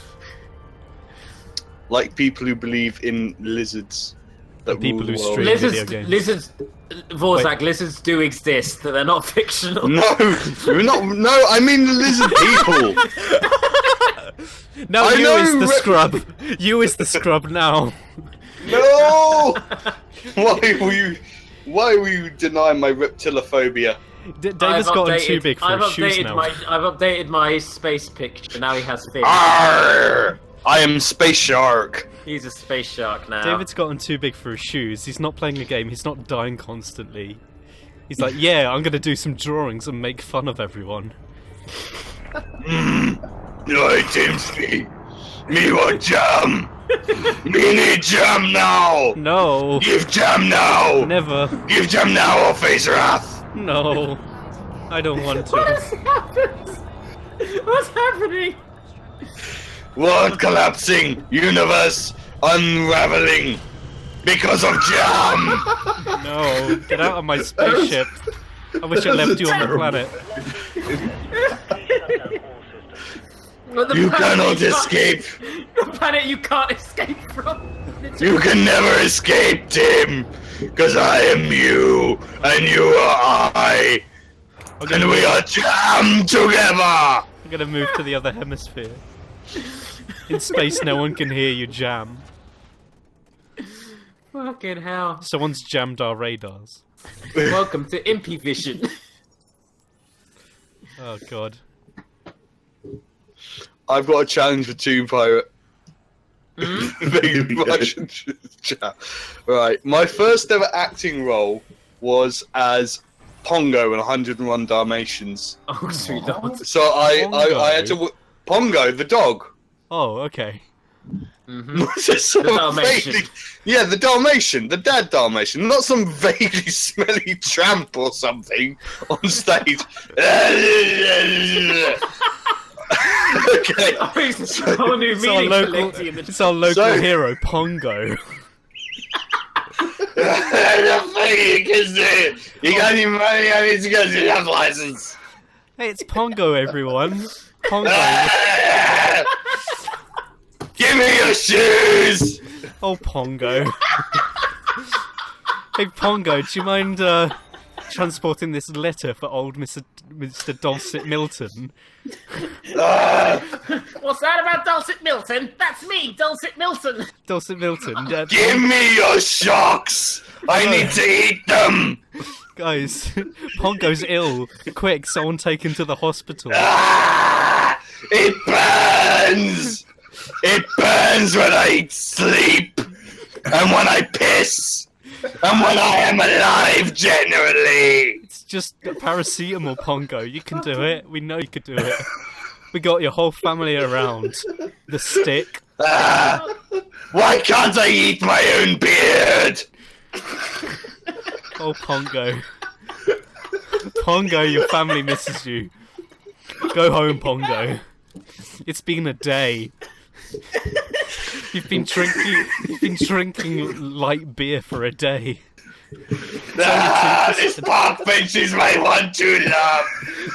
Like people who believe in lizards. That people who rule the world. stream video games. Lizards, Vorzak, lizards do exist. They're not fictional. No, you're not. No, I mean the lizard people. No, I you know is the scrub. You is the scrub now. No. Why will you deny my reptilophobia? David's gotten too big for his shoes now. I've updated my space picture. Now he has fins. Arr! I am Space Shark. He's a space shark now. David's gotten too big for his shoes. He's not playing a game. He's not dying constantly. He's like, yeah, I'm gonna do some drawings and make fun of everyone. No, Timsky. Me want jam. Me need jam now. No. Give jam now. Never. Give jam now or face wrath. No. I don't want What to. has happened? What's happening? World collapsing. Universe unraveling. Because of jam. No. Get out of my spaceship. I wish I left you on the planet. You cannot escape. The planet you can't escape from. You can never escape, Tim. Because I am you, and you are I. And we are jammed together. I'm gonna move to the other hemisphere. In space, no one can hear you jam. Fucking hell. Someone's jammed our radars. Welcome to Impy Vision. Oh god. I've got a challenge for Tomb Pirate. Right, my first ever acting role was as Pongo in 101 Dalmatians. Oh, sweet Lord. So I had to Pongo, the dog. Oh, okay. Just some The Dalmatian. Yeah, the Dalmatian, the dad Dalmatian, not some vaguely smelly tramp or something on stage. Okay. It's a whole new meaning for Lefty in the It's our local hero, Pongo. You can do. You got any money? I need to go to the license. Hey, it's Pongo, everyone. Pongo. Give me your shoes. Oh, Pongo. Hey, Pongo, do you mind transporting this letter for old Mr. Dulcet Milton? What's that about Dulcet Milton? That's me, Dulcet Milton. Dulcet Milton. Give me your shocks. I need to eat them. Guys, Pongo's ill. Quick, someone take him to the hospital. It burns. It burns when I sleep, and when I piss, and when I am alive generally. It's just a paracetamol, Pongo. You can do it. We know you could do it. We got your whole family around. The stick. Why can't I eat my own beard? Oh, Pongo. Pongo, your family misses you. Go home, Pongo. It's been a day. You've been drinking light beer for a day. This park bench is my one true love.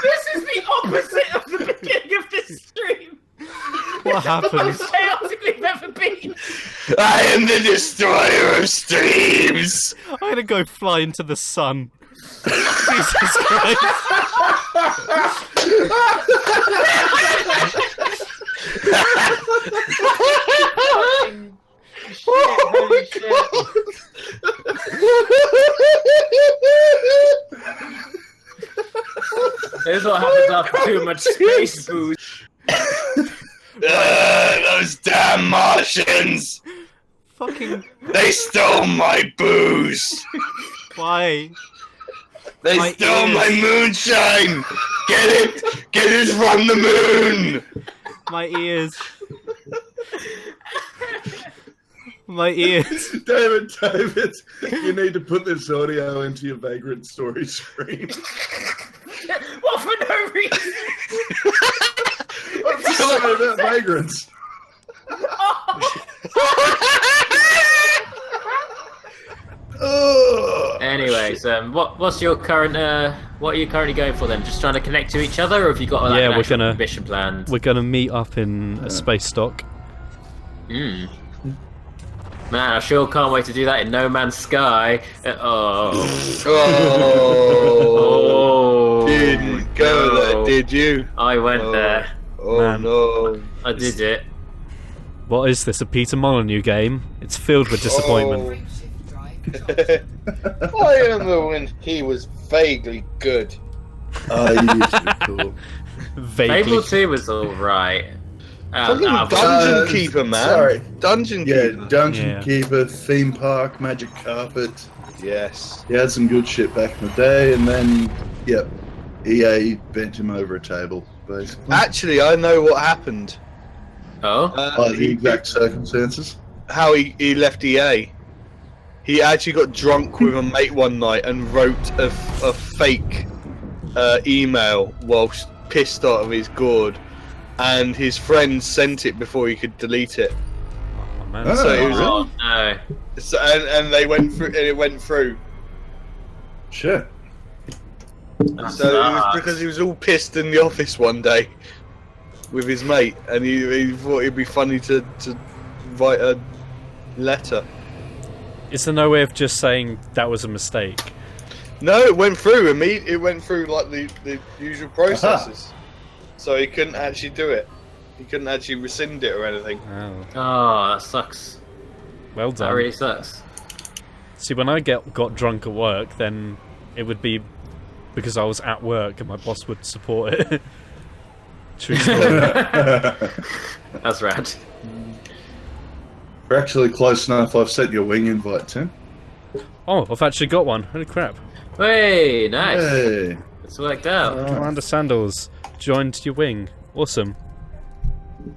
This is the opposite of the beginning of this stream. What happened? Most chaotic we've ever been. I am the destroyer of streams. I'm gonna go fly into the sun. Jesus Christ. Holy shit. This is what happens after too much space booze. Those damn Martians. Fucking They stole my booze. why? They My stole ears. my moonshine. Get it from the moon. My ears. My ears. David, you need to put this audio into your Vagrant story stream. What for no reason? I'm just saying about vagrants. Anyways, what's your current what are you currently going for then? Just trying to connect to each other, or have you got like, Yeah, an we're actual gonna- mission planned? We're gonna meet up in a space dock. Man, I sure can't wait to do that in No Man's Sky. Oh, didn't go there, did you? I went there. Oh Man. no. I did it. What is this? A Peter Molyneux game? It's filled with disappointment. Spaceship drive charge. I remember when he was vaguely good. Oh, you used to be cool. Vaguely. Fable 2 was alright. Fucking I've- Dungeon Uh, Keeper, man. sorry. Dungeon Yeah, Keeper. Dungeon Yeah. Keeper, theme park, magic carpet. Yes. He had some good shit back in the day, and then, yep, EA bent him over a table, basically. Actually, I know what happened. Oh? By the exact circumstances. How he left EA. He actually got drunk with a mate one night and wrote a fake email whilst pissed out of his gourd, and his friend sent it before he could delete it. Oh, man. Oh, So it was, Oh, no. so, and they went through, and it went through. Shit. So it was because he was all pissed in the office one day with his mate, and he thought it'd be funny to write a letter. Is there no way of just saying that was a mistake? No, it went through. It went through like the usual processes. So he couldn't actually do it. He couldn't actually rescind it or anything. Oh, Oh, that sucks. well That done. really sucks. See, when I got drunk at work, then it would be because I was at work and my boss would support it. True story. That's rad. We're actually close enough. I've sent your wing invite, Tim. Oh, I've actually got one. Holy crap. Hey, nice. Hey. It's worked out. Commander Sandals joined your wing. Awesome.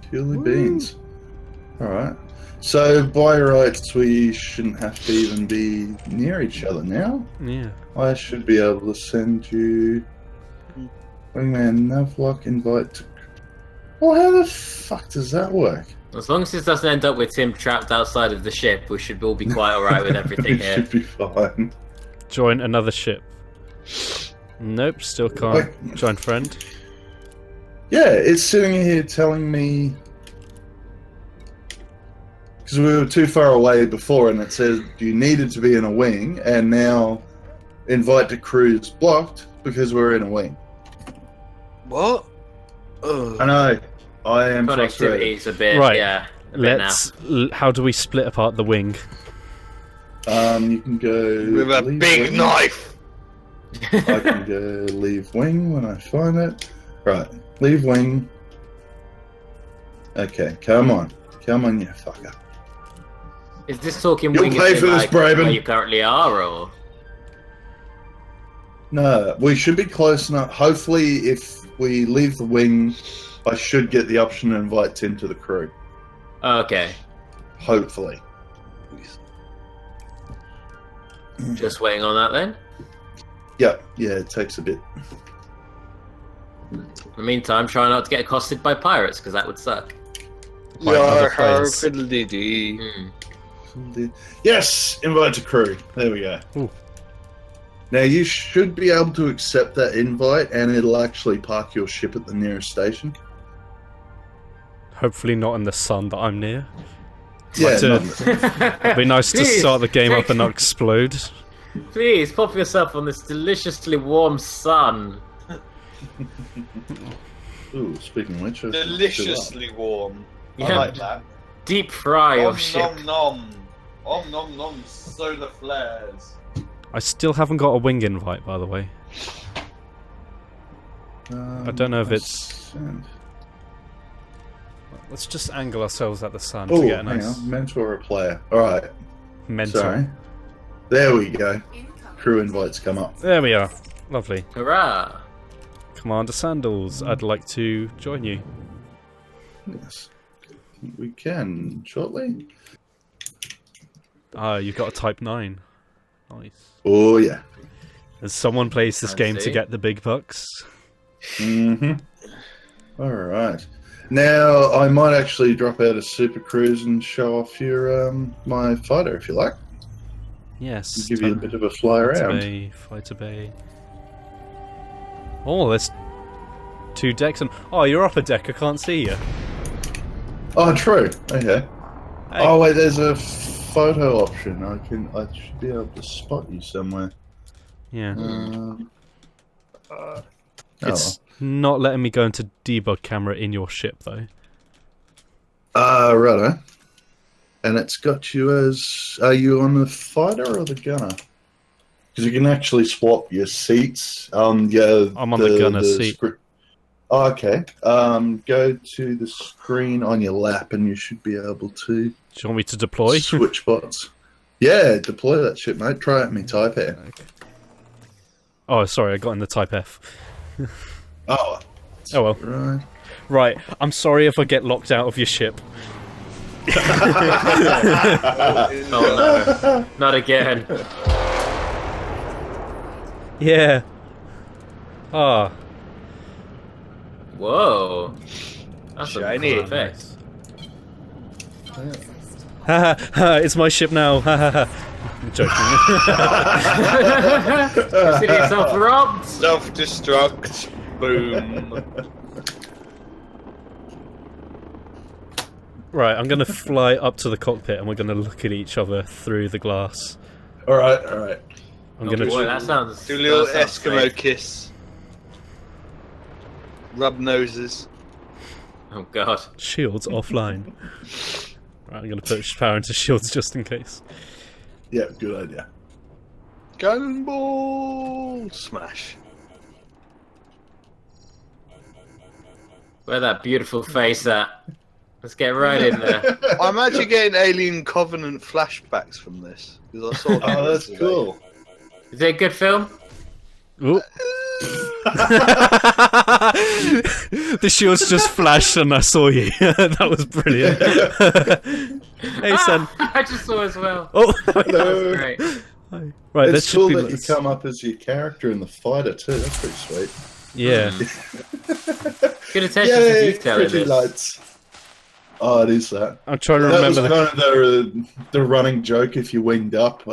Chili beans. Alright. So, by rights, we shouldn't have to even be near each other now. Yeah. I should be able to send you Wingman Navlock invite to... Well, how the fuck does that work? As long as this doesn't end up with Tim trapped outside of the ship, we should all be quite alright with everything We here. should be fine. Join another ship. Nope, still can't. Wait. Join friend. Yeah, it's sitting here telling me... Because we were too far away before, and it says you needed to be in a wing, and now invite to cruise blocked because we're in a wing. What? Ugh. I know. I am frustrated. Connectivity's a bit, Right. yeah. A bit Let's. How do we split apart the wing? You can go... With a leave big wing. knife. I can go leave wing when I find it. Right, leave wing. Okay, come on. Come on, you fucker. Is this talking You'll wing pay as for in, this, like, Braben. where you currently are, or? No, we should be close enough. Hopefully, if we leave the wing, I should get the option to invite Tim to the crew. Okay. Hopefully. Just waiting on that then. Yeah, it takes a bit. In the meantime, try not to get accosted by pirates, because that would suck. By other Yar, har, players. fiddly-dee. Yes, invite to crew. There we go. Ooh. Now you should be able to accept that invite, and it'll actually park your ship at the nearest station. Hopefully not in the sun that I'm near. Yeah, to- not- It'd be nice to Please, start the game up and take- not explode. Please, pop yourself on this deliciously warm sun. Ooh, speaking of which, I should fill up. Deliciously warm. I Yeah, like that. deep fry your Om ship. nom nom. Om nom nom. Solar flares. I still haven't got a wing invite, by the way. I don't know if it's- send. Let's just angle ourselves at the sun Oh, to get a hang nice on. Mentor a player. All right. mental. Sorry. There we go. Crew invites come up. There we are. Lovely. Hurrah! Commander Sandals, I'd like to join you. Yes. We can shortly. Ah, you've got a Type 9. Nice. Oh, yeah. As someone plays this I game to see. get the big bucks. Mm-hmm. All right. Now, I might actually drop out of Super Cruise and show off your my fighter, if you like. Yes. Give you a bit of a fly around. Fighter Bay. Oh, there's 2 decks. And oh, you're up a deck. I can't see you. Oh, true. Okay. Hey. Oh, wait, there's a photo option. I should be able to spot you somewhere. Yeah. It's Not letting me go into debug camera in your ship, though. righto. And it's got you as... Are you on the fighter or the gunner? Because you can actually swap your seats. Yeah, I'm on the gunner seat. Oh, okay. Go to the screen on your lap and you should be able to Do you want me to deploy? switch spots. Yeah, deploy that shit, mate. Try it me type it. Okay. Oh, sorry, I got in the Type F. Oh. Oh well. Right. Right, I'm sorry if I get locked out of your ship. Oh no, not again. Yeah. Ah. Whoa. That's Shiny. a cool effect. Ha ha! It's my ship now. Ha ha ha! I'm joking. See yourself robbed. Self-destruct. Boom. Right, I'm gonna fly up to the cockpit and we're gonna look at each other through the glass. All right, all right. I'm Oh, gonna. boy, that sounds. Do a little that sounds Eskimo fake. kiss. Rub noses. Oh god. Shields offline. Right, I'm gonna put power into shields just in case. Yeah, good idea. Cannonball smash. Where that beautiful face at? Let's get right in there. I'm actually getting Alien Covenant flashbacks from this because I saw that. Oh, that's yesterday. cool. Is it a good film? Ooh. The shields just flashed and I saw you. That was brilliant. Hey, son. I just saw as well. Oh, Hello. Great. right. That It's should cool be. that you come up as your character in the fighter too. That's pretty sweet. Yeah. Good attention to Yay, detail in pretty this. lights. Oh, it is that. I'm trying to That was remember. kind of the running joke if you winged up.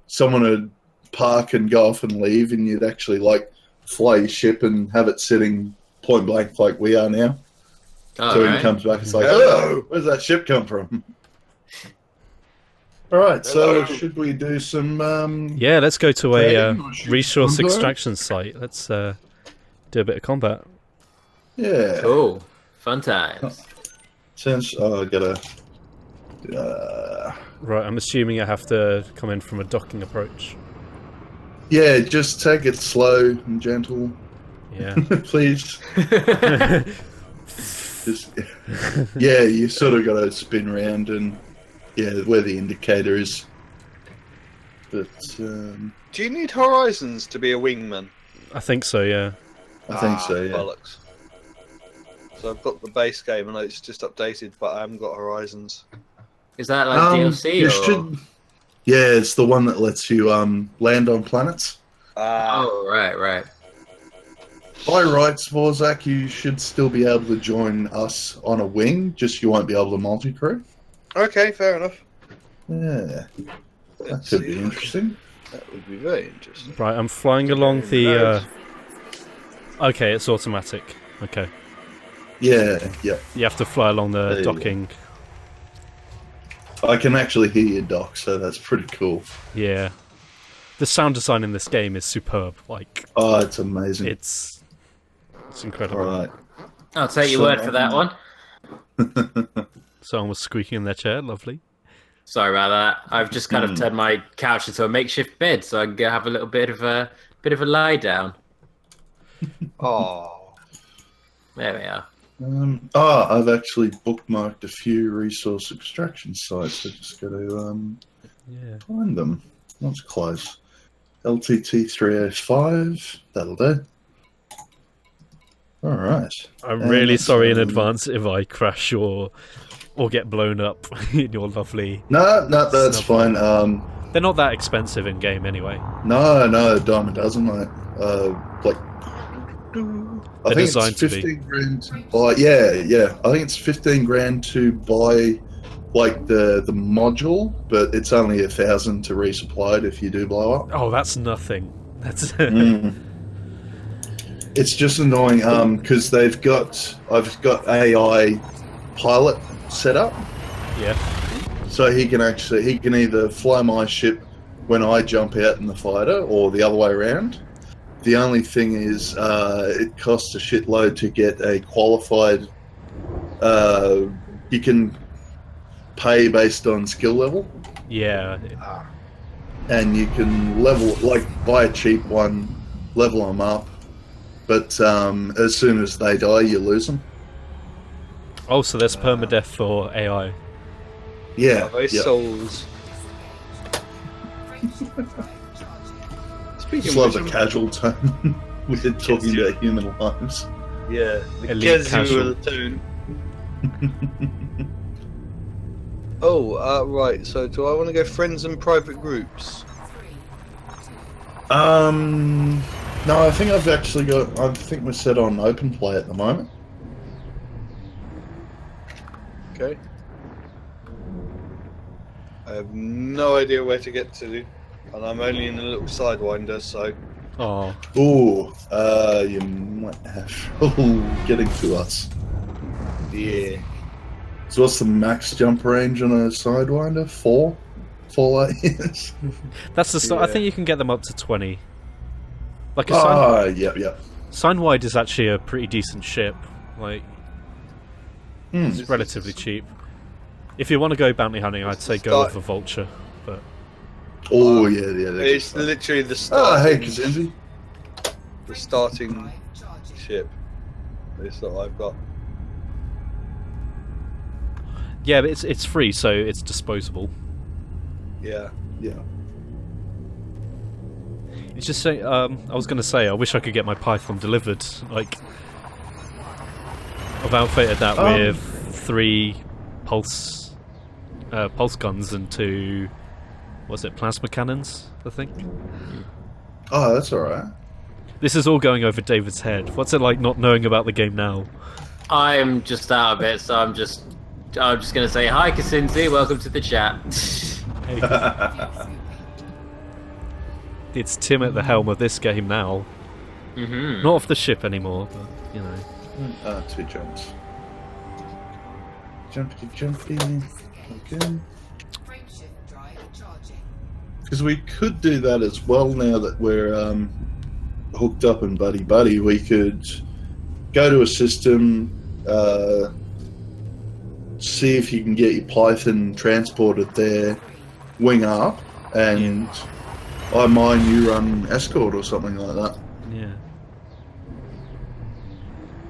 Someone would park and go off and leave, and you'd actually like fly your ship and have it sitting point blank like we are now. Oh, So when he right. comes back, it's like, hello, where's that ship come from? All right, so Hello. should we do some? Yeah, let's go to a Trading or shoot resource combo? extraction site. Let's do a bit of combat. Yeah. Cool. Fun times. Since I gotta. Right, I'm assuming I have to come in from a docking approach. Yeah, just take it slow and gentle, Yeah. please. Just, yeah, you sort of got to spin around and yeah, where the indicator is. But Do you need horizons to be a wingman? I think so, yeah. I think so. Yeah. Bollocks. So I've got the base game and it's just updated, but I haven't got horizons. Is that like DLC you or? should. Yeah, it's the one that lets you land on planets. Oh, right. By rights, Vorzak, you should still be able to join us on a wing. Just you won't be able to multi-crew. Okay, fair enough. Yeah, that Let's could see. be interesting. That would be very interesting. Right, I'm flying along the... Okay, it's automatic. Okay. Yeah. You have to fly along There the you go. docking. I can actually hear you, Doc, so that's pretty cool. Yeah. The sound design in this game is superb. Like, Oh, it's amazing. it's incredible. All right. I'll take your So, word for that one. Someone was squeaking in their chair. Lovely. Sorry about that. I've just kind of turned my couch into a makeshift bed, so I can go have a little bit of a lie down. Oh. There we are. I've actually bookmarked a few resource extraction sites. I just got to find them. That's close. LTT 305. That'll do. All right. I'm really sorry in advance if I crash or get blown up in your lovely... No, that's fine. They're not that expensive in game anyway. No, dime a dozen, mate. I think designed it's 15 grand to buy. Yeah. I think it's 15 grand to buy, like the module, but it's only 1,000 to resupply it if you do blow up. Oh, that's nothing. That's. It's just annoying because I've got AI pilot set up. Yeah. So he can either fly my ship when I jump out in the fighter, or the other way around. The only thing is, it costs a shitload to get a qualified. You can pay based on skill level. Yeah. And you can buy a cheap one, level them up, but as soon as they die, you lose them. Oh, so there's permadeath for AI. Yeah. Souls. Just love the casual tone. We're talking about human lives. Yeah, the Elite casual tone. Right. So, do I want to go friends and private groups? No, I think I've actually got. I think we're set on open play at the moment. Okay. I have no idea where to get to, and I'm only in a little sidewinder, so. Oh. Ooh, you might have trouble getting to us. Yeah. So what's the max jump range on a sidewinder? 4 light years? That's the start. I think you can get them up to 20. Like a Yep. Signwide is actually a pretty decent ship. Like, it's relatively cheap. If you want to go bounty hunting, I'd say go with a vulture. But oh yeah. It's literally the start. Hey, Kazinzi. The starting ship. It's that I've got. yeah, but it's free, so it's disposable. Yeah. It's just saying. I was going to say, I wish I could get my Python delivered. Like, I've outfitted that with 3 pulse guns and 2, what's it, plasma cannons, I think. Oh, that's alright. This is all going over David's head. What's it like not knowing about the game now? I'm just out of it, so I'm just gonna say hi, Kasinzi. Welcome to the chat. Hey. It's Tim at the helm of this game now. Mm-hmm. Not off the ship anymore, but you know. 2 jumps. Jumpy. Okay. Because we could do that as well now that we're hooked up and buddy. We could go to a system, see if you can get your Python transported there, wing up, and I mine, you run escort or something like that. Yeah.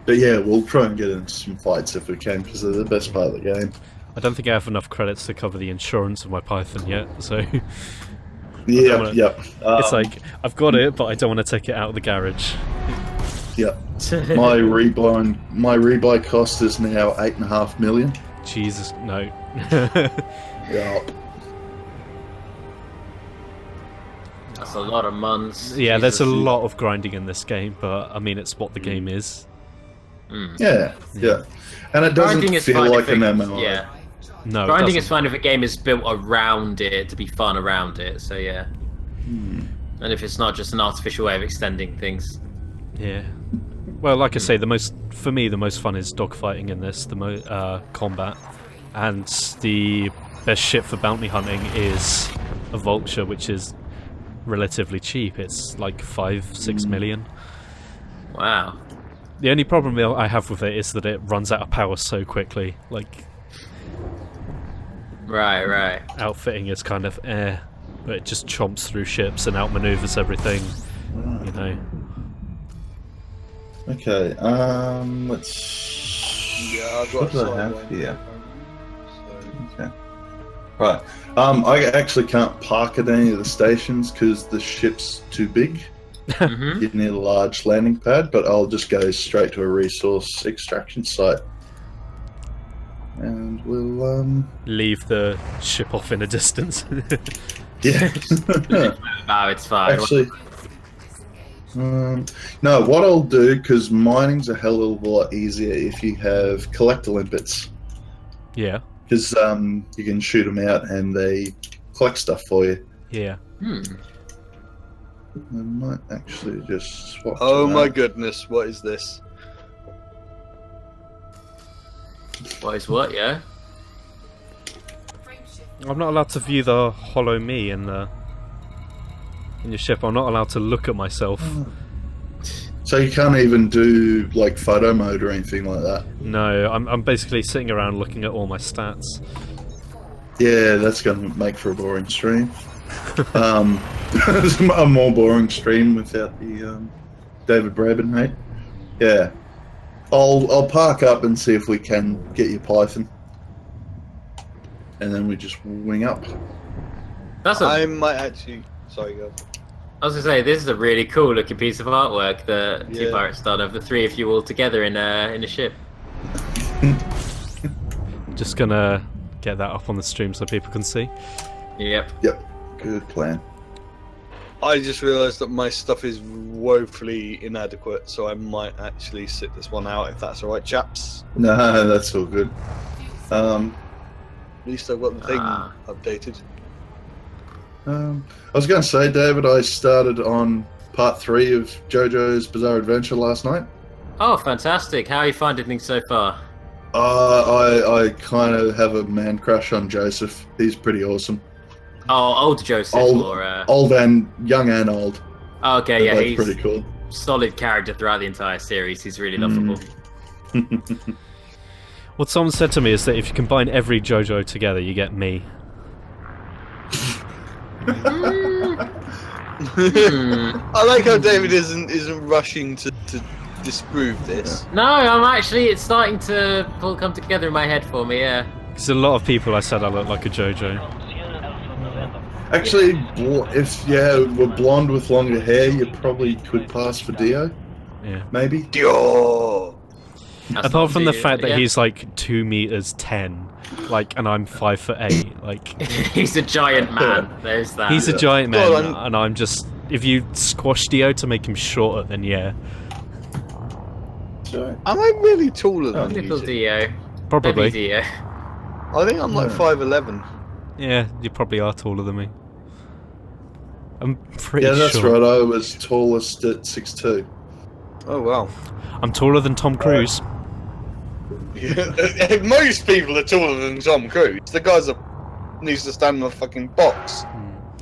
But yeah, we'll try and get into some fights if we can, because they're the best part of the game. I don't think I have enough credits to cover the insurance of my Python yet, so... Yep. It's like, I've got it, but I don't want to take it out of the garage. Yep. My rebuy cost is now 8.5 million. Jesus, no. Yep. That's a lot of months. Yeah, there's a Jesus. lot of grinding in this game, but I mean, it's what the game is. Yeah. And it doesn't Grinding is feel fine like if an it- MMO. Yeah. No, it Grinding doesn't. is fine if a game is built around it to be fun around it, so yeah. And if it's not just an artificial way of extending things. Yeah. Well, like I say, the most fun is dogfighting in this, combat, and the best ship for bounty hunting is a vulture, which is relatively cheap. It's like 5-6 million. Wow. The only problem I have with it is that it runs out of power so quickly. Like, Right. outfitting is kind of but it just chomps through ships and outmaneuvers everything. You know. Okay. Let's Yeah, I've got What a do I have sidewinder here? so- Okay. Right. I actually can't park at any of the stations because the ship's too big. Mhm. You need a large landing pad, but I'll just go straight to a resource extraction site. And we'll, Leave the ship off in a distance. yeah. No, it's fine. Actually, no, what I'll do, because mining's a hell of a lot easier if you have collector limpets. Yeah. Because you can shoot them out and they collect stuff for you. Yeah. I might actually just swap. Oh to my that. goodness, what is this? What is what? Yeah. I'm not allowed to view the hollow me in your ship. I'm not allowed to look at myself. So you can't even do like photo mode or anything like that. No, I'm basically sitting around looking at all my stats. Yeah, that's going to make for a boring stream. A more boring stream without the David Braben, mate. Yeah, I'll park up and see if we can get you Python, and then we just wing up. That's a. I might actually. Sorry, go. I was gonna say this is a really cool looking piece of artwork that Two Yeah. Pirates done of the three of you all together in a ship. Just gonna get that up on the stream so people can see. Yep. Yep, good plan. I just realised that my stuff is woefully inadequate, so I might actually sit this one out if that's alright, chaps. No, that's all good. At least I've got the thing Ah. updated. I was going to say, David, I started on part 3 of JoJo's Bizarre Adventure last night. Oh, fantastic! How are you finding things so far? I kind of have a man crush on Joseph. He's pretty awesome. Oh, old Joseph Old- or Old and young and old. okay, They're yeah, both he's pretty cool. solid character throughout the entire series. He's really lovable. What someone said to me is that if you combine every JoJo together, you get me. I like how David isn't rushing to disprove this. No, I'm actually. It's starting to all come together in my head for me. Yeah. Because a lot of people I said I look like a JoJo. Actually, if you were blonde with longer hair, you probably could pass for Dio. Yeah. Maybe. Dio! That's Apart not from the too- fact that yeah. he's like 2 meters 10, like, and I'm 5'8", like he's a giant man. There's that. he's a giant man, God, and I'm just. If you squash Dio to make him shorter, then yeah, Sorry. Am I really taller than you? Little two? Dio. probably. Baby Dio. I think I'm like Yeah. 5'11". Yeah, you probably are taller than me. I'm pretty Yeah, that's sure. right. I was tallest at 6'2". Oh wow. I'm taller than Tom Cruise. Most people are taller than Tom Cruise. The guy's needs to stand in a fucking box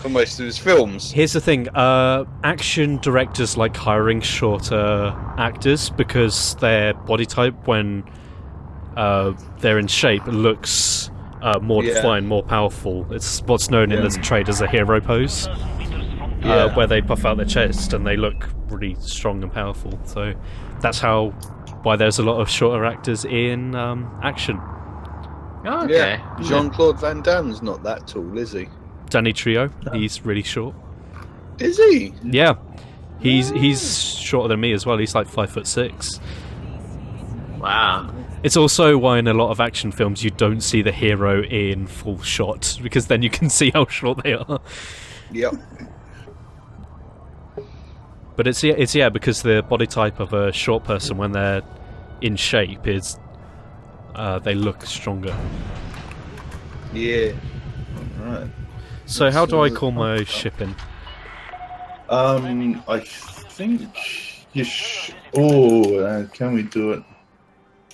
for most of his films. Here's the thing: action directors like hiring shorter actors because their body type, when they're in shape, looks more Yeah. defined, more powerful. It's what's known in the trade as a hero pose, Yeah. where they puff out their chest and they look really strong and powerful. So that's why there's a lot of shorter actors in action. Oh, okay. Yeah. Jean-Claude Van Damme's not that tall, is he? Danny Trio, he's really short. Is he? Yeah, he's shorter than me as well. He's like 5'6". Wow. It's also why in a lot of action films you don't see the hero in full shot, because then you can see how short they are. Yep. But it's because the body type of a short person when they're in shape is they look stronger. Yeah. Right. So how do I call my ship in? I think you can we do it?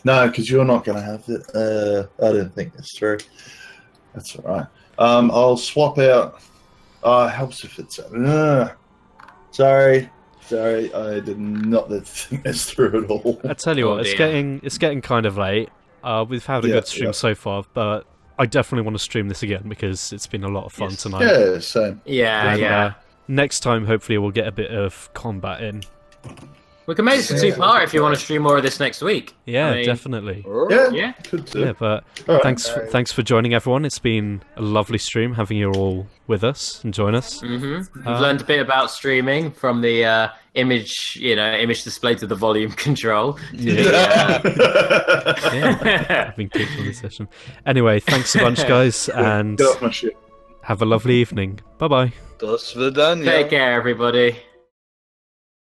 No, because you're not going to have it. I don't think that's true. That's all right. I'll swap out. Helps if it's. Sorry, I did not think this through at all. I tell you Oh, what, it's dear. getting kind of late. We've had a Yeah, good stream yeah. so far, but I definitely want to stream this again because it's been a lot of fun Yes. tonight. Yeah, same. Yeah, And, yeah. next time, hopefully, we'll get a bit of combat in. We can make this a two-part if you want to stream more of this next week. Yeah, I mean, definitely. Yeah. Could do. Yeah, but All right. thanks for joining, everyone. It's been a lovely stream having you all with us and join us. We've learned a bit about streaming from the image display to the volume control. Yeah, I've been kicked from the session. Anyway, thanks a bunch, guys, and Get off my shit. have a lovely evening. Bye bye. Do svidania. Take care, everybody.